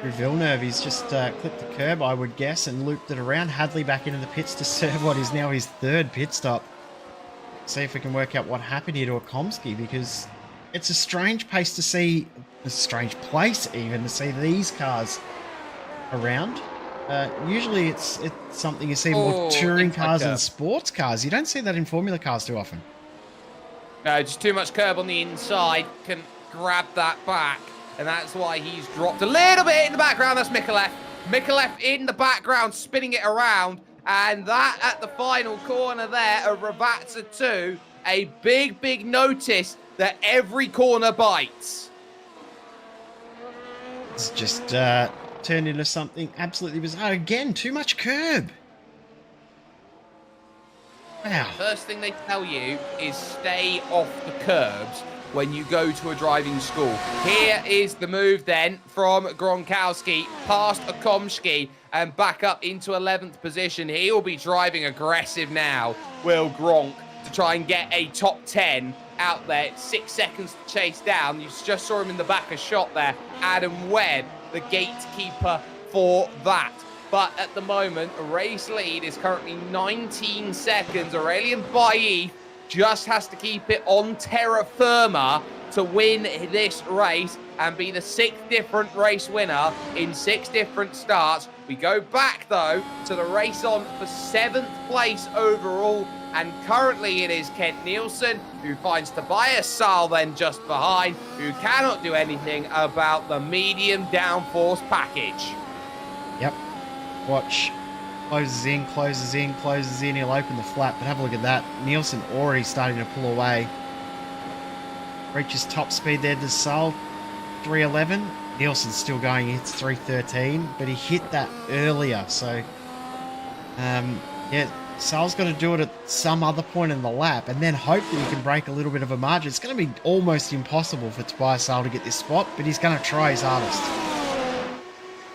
Villeneuve, he's just clipped the curb, I would guess, and looped it around. Hadley back into the pits to serve what is now his 3rd pit stop. See if we can work out what happened here to Akomsky, because it's a strange pace to see, a strange place even to see these cars around. Usually it's something you see more touring cars and sports cars. You don't see that in Formula cars too often. No, just too much curb on the inside. Can grab that back. And that's why he's dropped a little bit in the background. That's Mikolev. Mikolev in the background, spinning it around. And that at the final corner there of Ravazza 2, a big, big notice that every corner bites. It's just turned into something absolutely bizarre. Again, too much curb. Wow. First thing they tell you is stay off the curbs when you go to a driving school. Here is the move then from Gronkowski past Akomsky and back up into 11th position. He'll be driving aggressive now, Will Gronk, to try and get a top 10 out there. 6 seconds to chase down. You just saw him in the back, a shot there. Adam Webb, the gatekeeper for that. But at the moment, a race lead is currently 19 seconds. Aurelien Bailly just has to keep it on terra firma to win this race and be the 6th different race winner in 6 different starts. We go back, though, to the race on for 7th place overall. And currently it is Kent Nielsen who finds Tobias Saal then just behind, who cannot do anything about the medium downforce package. Yep. Watch. Closes in, closes in, closes in. He'll open the flap, but have a look at that. Nielsen already starting to pull away. Reaches top speed there to Saal, 311. Nielsen's still going, it's 313, but he hit that earlier. So, yeah, Saal's got to do it at some other point in the lap, and then hope that he can break a little bit of a margin. It's going to be almost impossible for Tobias Saal to get this spot, but he's going to try his hardest.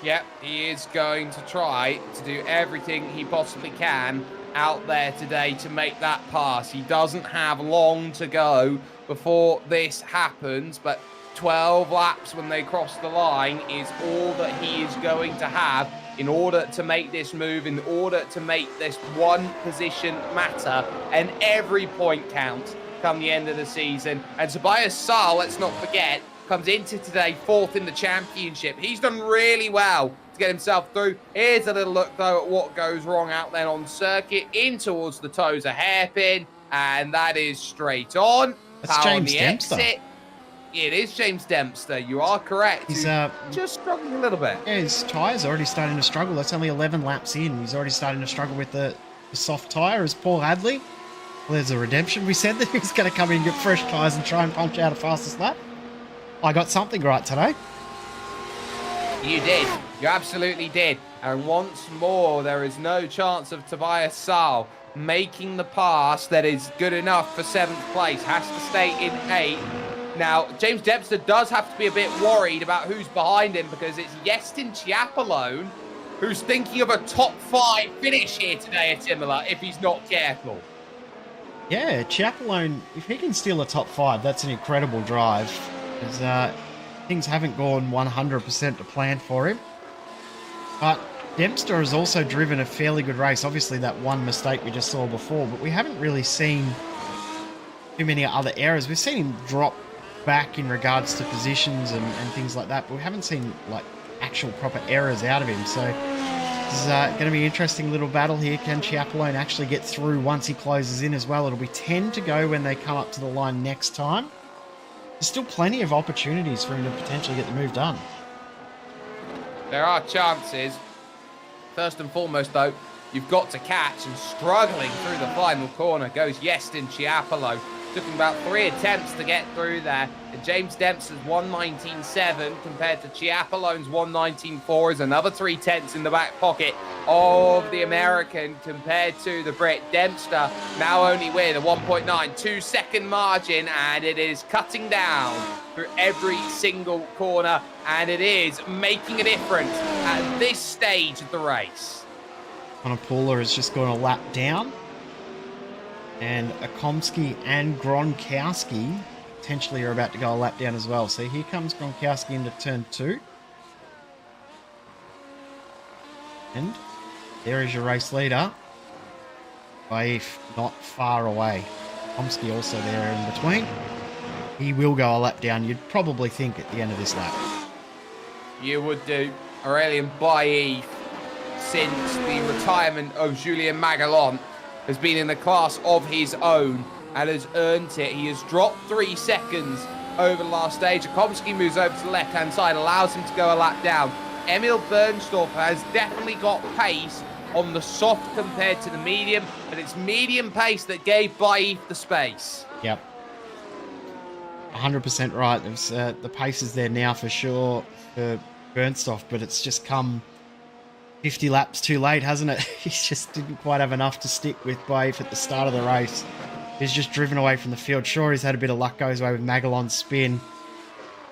Yep, he is going to try to do everything he possibly can out there today to make that pass. He doesn't have long to go before this happens, but 12 laps when they cross the line is all that he is going to have in order to make this move, in order to make this one position matter, and every point counts come the end of the season. And Tobias Saal, let's not forget, comes into today 4th in the championship. He's done really well to get himself through. Here's a little look, though, at what goes wrong out there on circuit, in towards the Tosa hairpin, and that is straight on. That's James Dempster. Exit. It is James Dempster. You are correct. He's just struggling a little bit. Yeah, his tyre's already starting to struggle. That's only 11 laps in. He's already starting to struggle with the soft tyre as Paul Hadley. Well, there's a redemption. We said that he was going to come in and get fresh tyres and try and punch out a fastest lap. I got something right today. You did. You absolutely did. And once more, there is no chance of Tobias Saal making the pass that is good enough for 7th place. Has to stay in 8th. Now, James Dempster does have to be a bit worried about who's behind him, because it's Yestin Chiapalone who's thinking of a top 5 finish here today at Imola if he's not careful. Yeah, Chiapalone, if he can steal a top 5, that's an incredible drive. Because things haven't gone 100% to plan for him. But Dempster has also driven a fairly good race. Obviously, that one mistake we just saw before, but we haven't really seen too many other errors. We've seen him drop back in regards to positions and things like that, but we haven't seen like actual proper errors out of him. So this is going to be an interesting little battle here. Can Chiapalone actually get through once he closes in as well? It'll be 10 to go when they come up to the line next time. There's still plenty of opportunities for him to potentially get the move done. There are chances. First and foremost, though, you've got to catch, and struggling through the final corner goes Yestin Chiapalo. Took him about 3 attempts to get through there. And James Dempster's 1:19.7 compared to Chiapellone's 1:19.4 is another 3/10 in the back pocket of the American compared to the Brit. Dempster now only with a 1.92 second margin, and it is cutting down through every single corner, and it is making a difference at this stage of the race. Konopula has just gone a lap down. And Akomsky and Gronkowski potentially are about to go a lap down as well. So here comes Gronkowski into turn 2. And there is your race leader. Baif not far away. Akomsky also there in between. He will go a lap down, you'd probably think, at the end of this lap. You would do. Aurélien Baif, since the retirement of Julien Magalon, has been in a class of his own and has earned it. He has dropped 3 seconds over the last stage. Akomsky moves over to the left-hand side, allows him to go a lap down. Emil Bernstorff has definitely got pace on the soft compared to the medium, but it's medium pace that gave Baif the space. Yep. 100% right. There's, the pace is there now for sure for Bernstorff, but it's just come 50 laps too late, hasn't it? He just didn't quite have enough to stick with Baif at the start of the race. He's just driven away from the field. Sure, he's had a bit of luck goes away with Magalon's spin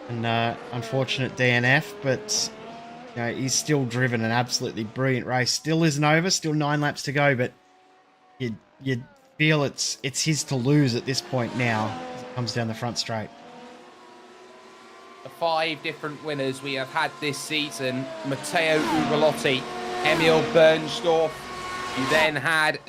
and unfortunate DNF, but you know, he's still driven an absolutely brilliant race. Still isn't over, still 9 laps to go, but you'd feel it's his to lose at this point now as it comes down the front straight. The 5 different winners we have had this season: Matteo Ugolotti, Emil Bernstorff. You then had,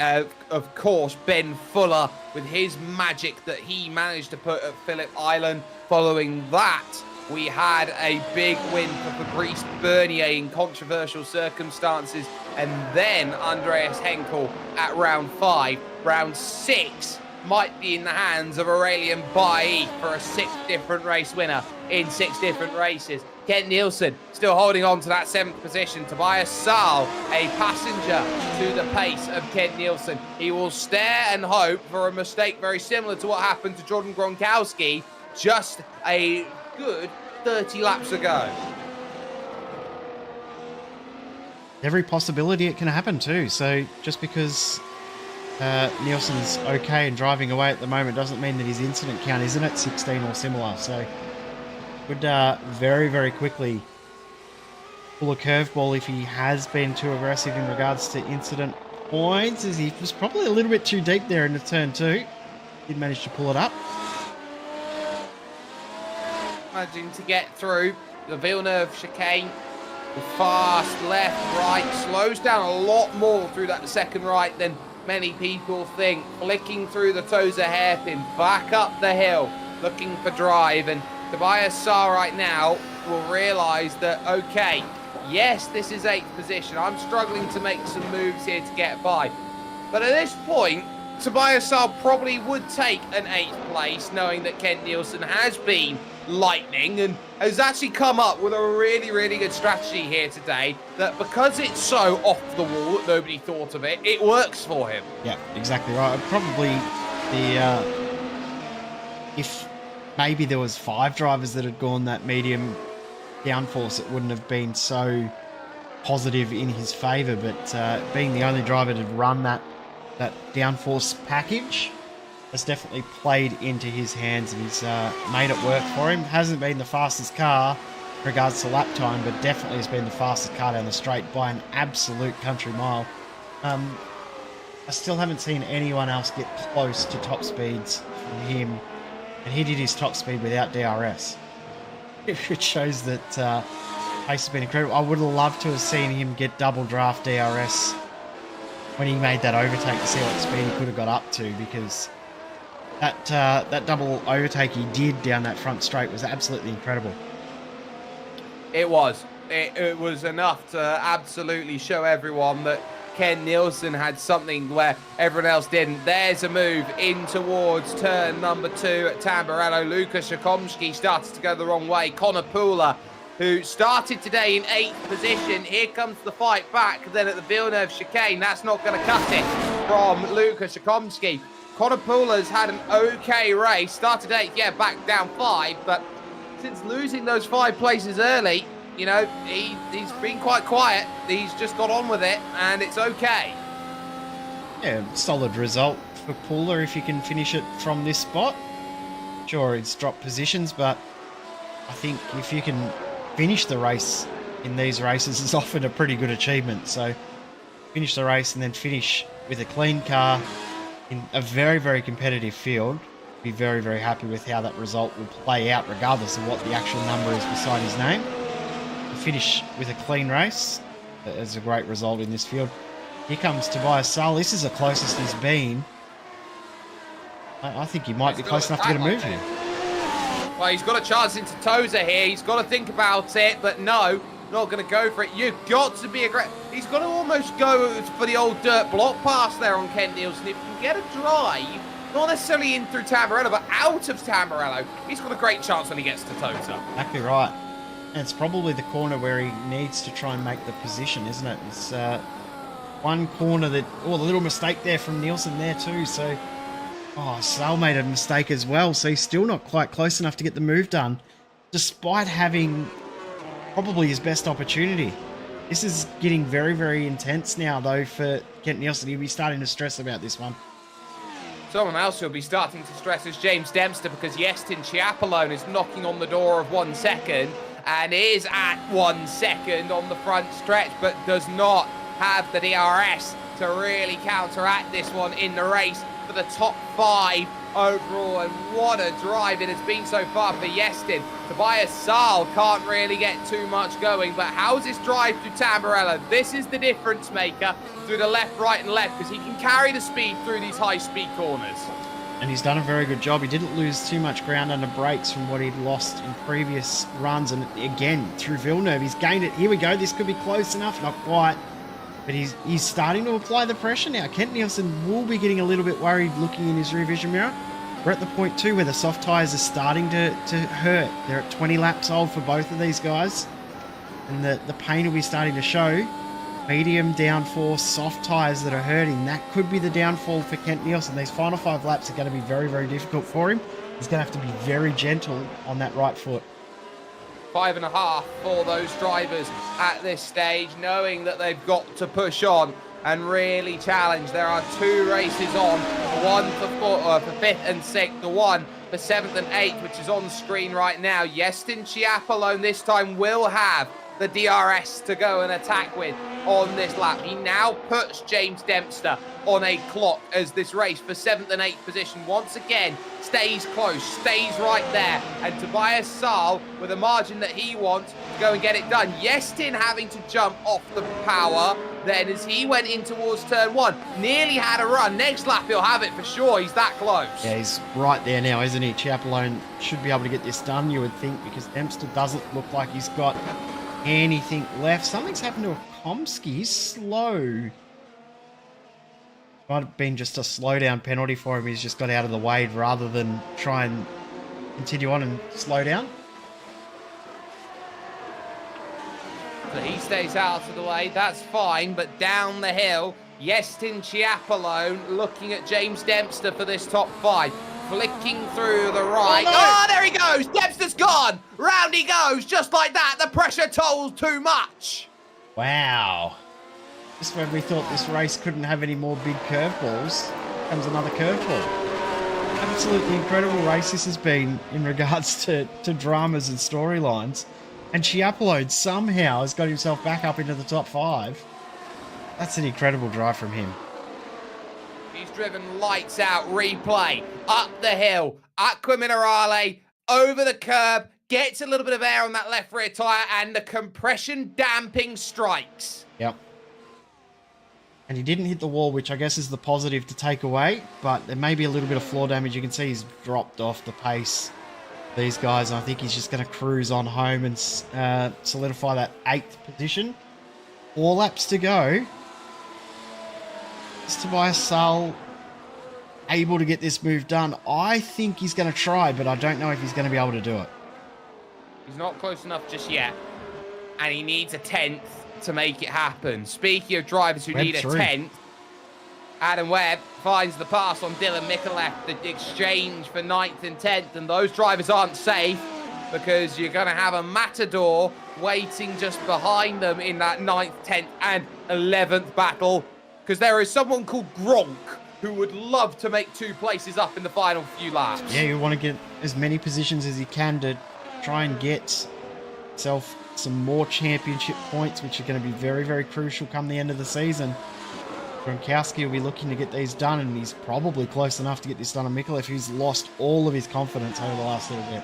of course, Ben Fuller with his magic that he managed to put at Phillip Island. Following that, we had a big win for Fabrice Bernier in controversial circumstances. And then Andreas Henkel at round 5. Round 6 might be in the hands of Aurélien Bailly for a 6th different race winner in 6 different races. Kent Nielsen still holding on to that 7th position. Tobias Saal, a passenger to the pace of Kent Nielsen. He will stare and hope for a mistake very similar to what happened to Jordan Gronkowski just a good 30 laps ago. Every possibility it can happen too. So just because Nielsen's okay and driving away at the moment doesn't mean that his incident count isn't at 16 or similar. So would very, very quickly pull a curveball if he has been too aggressive in regards to incident points, as he was probably a little bit too deep there in the turn 2. Did manage to pull it up. Managing to get through the Villeneuve chicane. The fast left, right, slows down a lot more through that second right than many people think. Flicking through the Tosa hairpin, back up the hill, looking for drive. And Tobias Saar right now will realise that, okay, yes, this is 8th position. I'm struggling to make some moves here to get by. But at this point, Tobias Saar probably would take an 8th place, knowing that Kent Nielsen has been lightning and has actually come up with a really, really good strategy here today, that because it's so off the wall that nobody thought of it, it works for him. Yeah, exactly right. Probably if maybe there was 5 drivers that had gone that medium downforce, it wouldn't have been so positive in his favour, but being the only driver to run that downforce package has definitely played into his hands, and he's made it work for him. Hasn't been the fastest car in regards to lap time, but definitely has been the fastest car down the straight by an absolute country mile. I still haven't seen anyone else get close to top speeds from him, and he did his top speed without DRS. It shows that pace has been incredible. I would have loved to have seen him get double draft DRS when he made that overtake to see what speed he could have got up to, because that double overtake he did down that front straight was absolutely incredible. It was. It was enough to absolutely show everyone that Ken Nielsen had something where everyone else didn't. There's a move in towards turn number 2 at Tamburello. Lukas Szykomski started to go the wrong way. Konopula, who started today in 8th position. Here comes the fight back then at the Villeneuve chicane. That's not going to cut it from Lukas Szykomski. Konopula's had an okay race. Started 8th, yeah, back down 5, but since losing those 5 places early, you know, he's been quite quiet. He's just got on with it, and it's okay. Yeah, solid result for Pula if you can finish it from this spot. Sure, it's dropped positions, but I think if you can finish the race in these races is often a pretty good achievement. So finish the race and then finish with a clean car in a very, very competitive field. Be very, very happy with how that result will play out regardless of what the actual number is beside his name. To finish with a clean race is a great result in this field. Here comes Tobias Sal. This is the closest he's been. I think he might be close enough to get a move here. Well, he's got a chance into Toza here. He's got to think about it, but no, not going to go for it. You've got to be aggressive. He's got to almost go for the old dirt block pass there on Kent Nielsen. If you can get a drive, not necessarily in through Tamburello, but out of Tamburello, he's got a great chance when he gets to Toza. Exactly right. And it's probably the corner where he needs to try and make the position, isn't it? It's one corner that... Oh, the little mistake there from Nielsen there too, so... Oh, Sal made a mistake as well, so he's still not quite close enough to get the move done, despite having probably his best opportunity. This is getting very, very intense now, though, for Kent Nielsen. He'll be starting to stress about this one. Someone else who'll be starting to stress is James Dempster, because Yestin Chiapolone is knocking on the door of 1 second and is at 1 second on the front stretch, but does not have the DRS to really counteract this one in the race for the top 5 overall. And what a drive it has been so far for Yestin. Tobias Sal can't really get too much going, but how's this drive through Tamburello? This is the difference maker through the left, right and left, because he can carry the speed through these high speed corners. And he's done a very good job. He didn't lose too much ground under brakes from what he'd lost in previous runs. And again, through Villeneuve, he's gained it. Here we go. This could be close enough. Not quite. But he's starting to apply the pressure now. Kent Nielsen will be getting a little bit worried looking in his rear vision mirror. We're at the point too where the soft tyres are starting to hurt. They're at 20 laps old for both of these guys. And the pain will be starting to show. Medium downforce, soft tyres that are hurting. That could be the downfall for Kent Nielsen. These final 5 laps are going to be very, very difficult for him. He's going to have to be very gentle on that right foot. 5.5 for those drivers at this stage, knowing that they've got to push on and really challenge. There are 2 races on, one for 5th and 6th, the one for 7th and 8th, which is on screen right now. Yestin Chiapolone this time will have the DRS to go and attack with on this lap. He now puts James Dempster on a clock as this race for 7th and 8th position once again stays close, stays right there, and Tobias Sal with a margin that he wants to go and get it done. Yestin having to jump off the power then as he went in towards turn 1, nearly had a run. Next lap he'll have it for sure. He's that close. Yeah, he's right there now, isn't he? Chiapolone should be able to get this done, you would think, because Dempster doesn't look like he's got anything left. Something's happened to Akomsky. He's slow. Might have been just a slowdown penalty for him. He's just got out of the way rather than try and continue on and slow down. So he stays out of the way. That's fine. But down the hill, Yestin Chiapolone looking at James Dempster for this top 5. Flicking through the right. Oh, there he goes. Dempster's gone. Round he goes. Just like that. The pressure told too much. Wow. Just when we thought this race couldn't have any more big curveballs, comes another curveball. Absolutely incredible race this has been in regards to dramas and storylines. And Chiapolone somehow has got himself back up into the top 5. That's an incredible drive from him. He's driven lights out, replay, up the hill, Acqua Minerale, over the curb, gets a little bit of air on that left rear tyre, and the compression damping strikes. Yep. And he didn't hit the wall, which I guess is the positive to take away, but there may be a little bit of floor damage. You can see he's dropped off the pace. These guys, I think he's just going to cruise on home and solidify that 8th position. 4 laps to go. Is Tobias Sal able to get this move done? I think he's going to try, but I don't know if he's going to be able to do it. He's not close enough just yet, and he needs a 10th to make it happen. Speaking of drivers who need a 10th, Adam Webb finds the pass on Dylan Mikulev, the exchange for 9th and 10th, and those drivers aren't safe because you're going to have a Matador waiting just behind them in that 9th, 10th, and 11th battle, because there is someone called Gronk who would love to make 2 places up in the final few laps. Yeah, you want to get as many positions as you can to try and get yourself some more championship points, which are going to be very, very crucial come the end of the season. Gronkowski will be looking to get these done, and he's probably close enough to get this done on Mikulev, who's lost all of his confidence over the last little bit.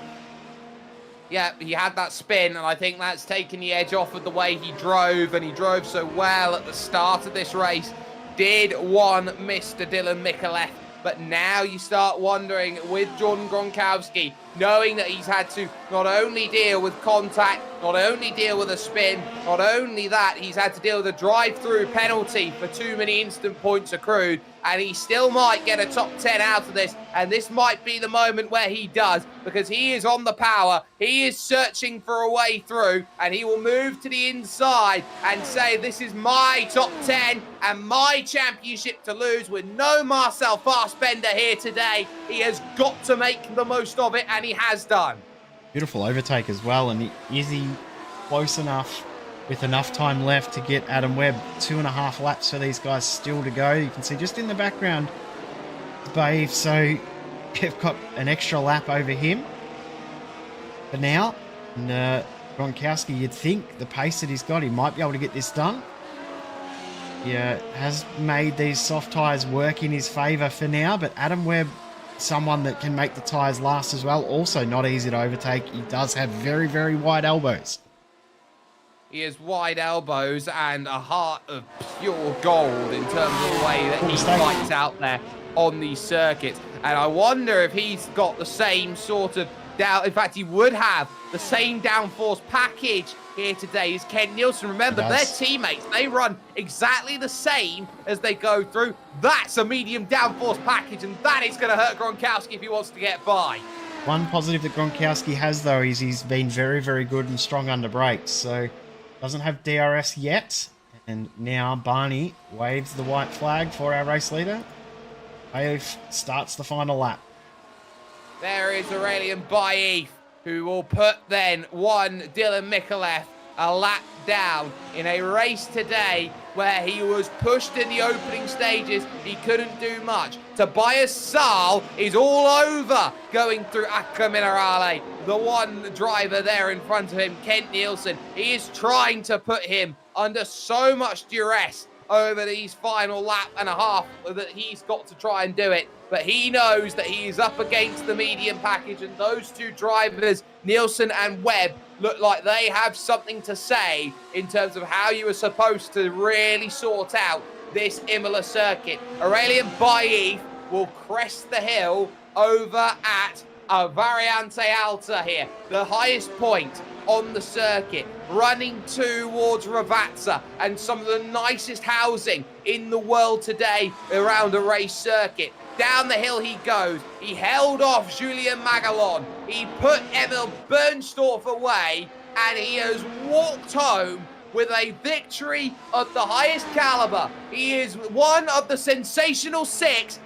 Yeah, he had that spin, and I think that's taken the edge off of the way he drove, and he drove so well at the start of this race. Did one Mr. Dylan Mikulev, but now you start wondering with Jordan Gronkowski, knowing that he's had to not only deal with contact, not only deal with a spin, not only that, he's had to deal with a drive-through penalty for too many instant points accrued, and he still might get a top 10 out of this, and this might be the moment where he does, because he is on the power, he is searching for a way through, and he will move to the inside and say, this is my top 10 and my championship to lose with no Marcel Fassbender here today. He has got to make the most of it, and he has done. Beautiful overtake as well, and is he close enough with enough time left to get Adam Webb? 2.5 laps for these guys still to go. You can see just in the background, Babe, so you've got an extra lap over him for now. And Gronkowski, you'd think the pace that he's got, he might be able to get this done. Yeah, has made these soft tyres work in his favour for now, but Adam Webb, someone that can make the tyres last as well. Also not easy to overtake. He does have very, very wide elbows. He has wide elbows and a heart of pure gold in terms of the way that he fights out there on these circuits. And I wonder if he's got the same sort of down. In fact, he would have the same downforce package here today as Ken Nielsen. Remember, their teammates, they run exactly the same as they go through. That's a medium downforce package, and that is going to hurt Gronkowski if he wants to get by. One positive that Gronkowski has, though, is he's been very, very good and strong under brakes. So doesn't have DRS yet. And now Barney waves the white flag for our race leader. Baif starts the final lap. There is Aurelien Baif, who will put then one Dylan Mikulev a lap down in a race today where he was pushed in the opening stages. He couldn't do much. Tobias Saal is all over going through Acqua Minerale. The one driver there in front of him, Kent Nielsen, he is trying to put him under so much duress over these final lap and a half that he's got to try and do it. But he knows that he is up against the medium package, and those two drivers, Nielsen and Webb, look like they have something to say in terms of how you are supposed to really sort out this Imola circuit. Aurelien Baif will crest the hill over at a Variante Alta here, the highest point on the circuit, running towards Ravazza and some of the nicest housing in the world today around a race circuit. Down the hill he goes. He held off Julien Magalon. He put Emil Bernstorff away, and he has walked home with a victory of the highest caliber. He is one of the sensational six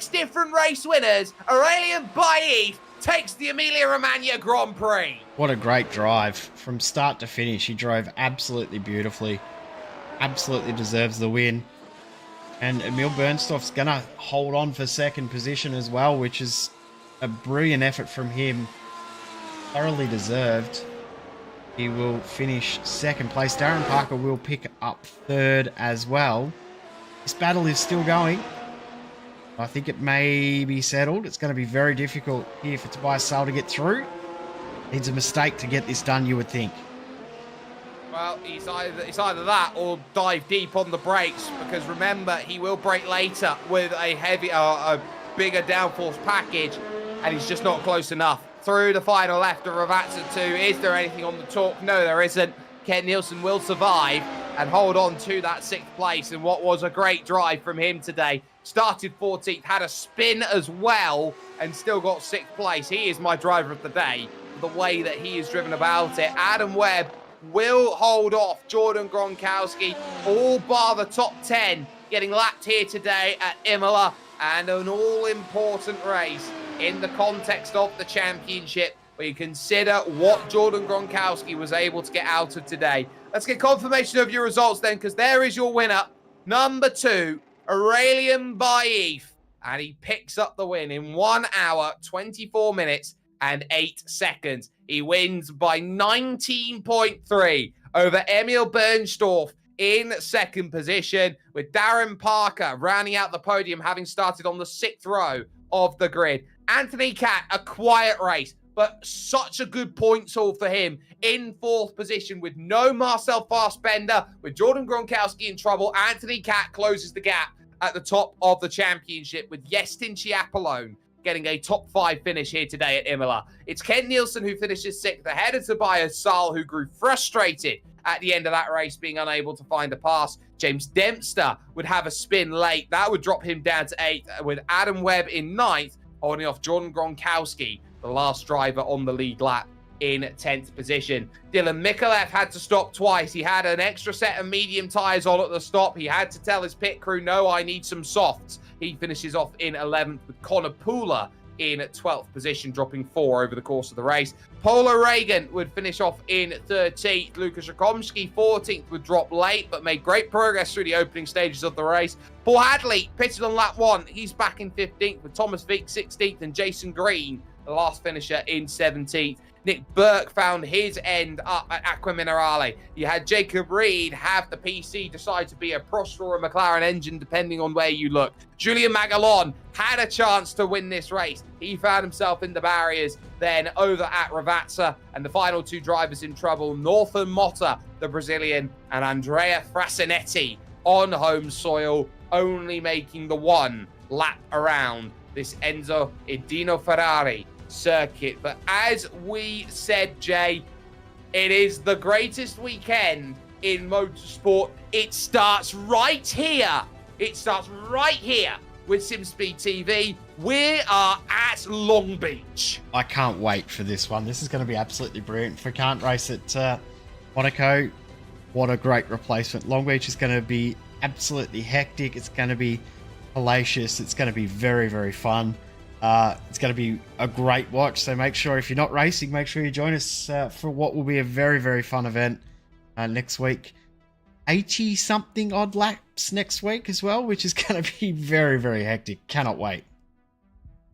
different race winners. Aurelien Baif takes the Emilia-Romagna Grand Prix. What a great drive. From start to finish, he drove absolutely beautifully. Absolutely deserves the win. And Emil Bernstorff's going to hold on for second position as well, which is a brilliant effort from him. Thoroughly deserved. He will finish second place. Darren Parker will pick up third as well. This battle is still going. I think it may be settled. It's going to be very difficult here for Tobias Saal to get through. Needs a mistake to get this done, you would think. Well, it's either that or dive deep on the brakes, because remember, he will brake later with a heavy, a bigger downforce package, and he's just not close enough. Through the final left of Ravazza 2, is there anything on the talk? No, there isn't. Kent Nielsen will survive and hold on to that 6th place in what was a great drive from him today. Started 14th, had a spin as well, and still got 6th place. He is my driver of the day, the way that he is driven about it. Adam Webb will hold off Jordan Gronkowski, all bar the top 10 getting lapped here today at Imola, and an all-important race in the context of the championship, where you consider what Jordan Gronkowski was able to get out of today. Let's get confirmation of your results then, because there is your winner, number 2, Aurelian Baif, and he picks up the win in 1 hour, 24 minutes, and 8 seconds. He wins by 19.3 over Emil Bernstorff in second position, with Darren Parker rounding out the podium, having started on the 6th row of the grid. Anthony Catt, a quiet race, but such a good points haul for him in 4th position with no Marcel Fassbender. With Jordan Gronkowski in trouble, Anthony Catt closes the gap at the top of the championship, with Yestin Chiapolone getting a top 5 finish here today at Imola. It's Ken Nielsen who finishes 6th, ahead of Tobias Saal, who grew frustrated at the end of that race, being unable to find a pass. James Dempster would have a spin late. That would drop him down to 8th, with Adam Webb in 9th, holding off Jordan Gronkowski, the last driver on the lead lap, in 10th position. Dylan Mikulev had to stop twice. He had an extra set of medium tyres on at the stop. He had to tell his pit crew, no, I need some softs. He finishes off in 11th, with Connor Pooler in 12th position, dropping 4 over the course of the race. Polo Reagan would finish off in 13th. Lukas Rakomski, 14th, would drop late, but made great progress through the opening stages of the race. Paul Hadley pitted on lap 1. He's back in 15th, with Thomas Vick 16th, and Jason Green, the last finisher, in 17th. Nick Burke found his end up at Aqua Minerale. You had Jacob Reed have the PC decide to be a Prost or a McLaren engine, depending on where you look. Julian Magalon had a chance to win this race. He found himself in the barriers, then over at Ravazza, and the final 2 drivers in trouble, Northern Motta, the Brazilian, and Andrea Frasinetti on home soil, only making the 1 lap around this Enzo Edino Ferrari circuit. But as we said, Jay, it is the greatest weekend in motorsport. It starts right here. It starts right here with SimSpeed TV. We are at Long Beach. I can't wait for this one. This is going to be absolutely brilliant. If we can't race at Monaco, what a great replacement. Long Beach is going to be absolutely hectic. It's going to be hellacious. It's going to be very, very fun. It's going to be a great watch, so make sure, if you're not racing, make sure you join us for what will be a very, very fun event next week. 80-something odd laps next week as well, which is going to be very, very hectic. Cannot wait.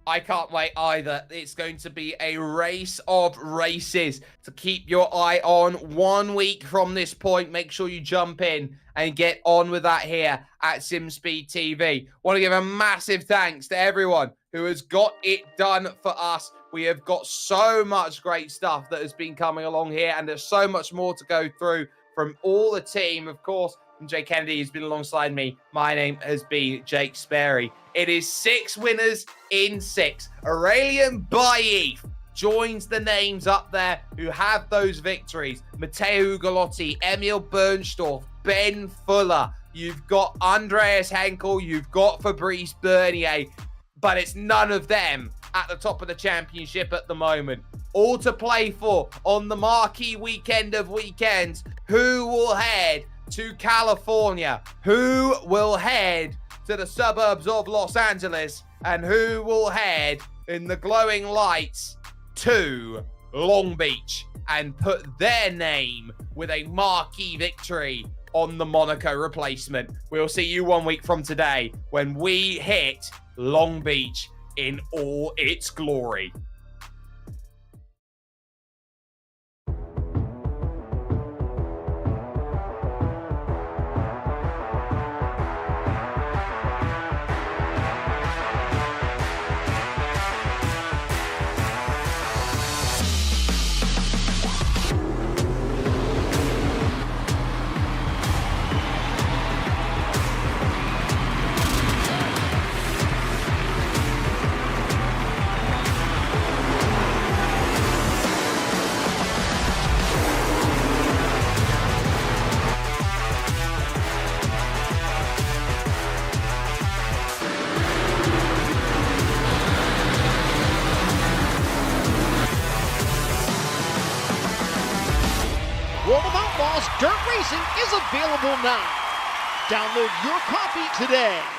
I can't wait either. It's going to be a race of races to keep your eye on. 1 week from this point, make sure you jump in and get on with that here at SimSpeed TV. Want to give a massive thanks to everyone who has got it done for us. We have got so much great stuff that has been coming along here, and there's so much more to go through from all the team. Of course, from Jay Kennedy, who's been alongside me, my name has been Jake Sperry. It is 6 winners in 6. Aurelian Baif joins the names up there who have those victories. Matteo Ugolotti, Emil Bernstorff, Ben Fuller. You've got Andreas Henkel. You've got Fabrice Bernier. But it's none of them at the top of the championship at the moment. All to play for on the marquee weekend of weekends. Who will head to California? Who will head to the suburbs of Los Angeles? And who will head in the glowing lights to Long Beach and put their name with a marquee victory on the Monaco replacement? We'll see you 1 week from today when we hit Long Beach in all its glory. World of Outlaws Dirt Racing is available now. Download your copy today.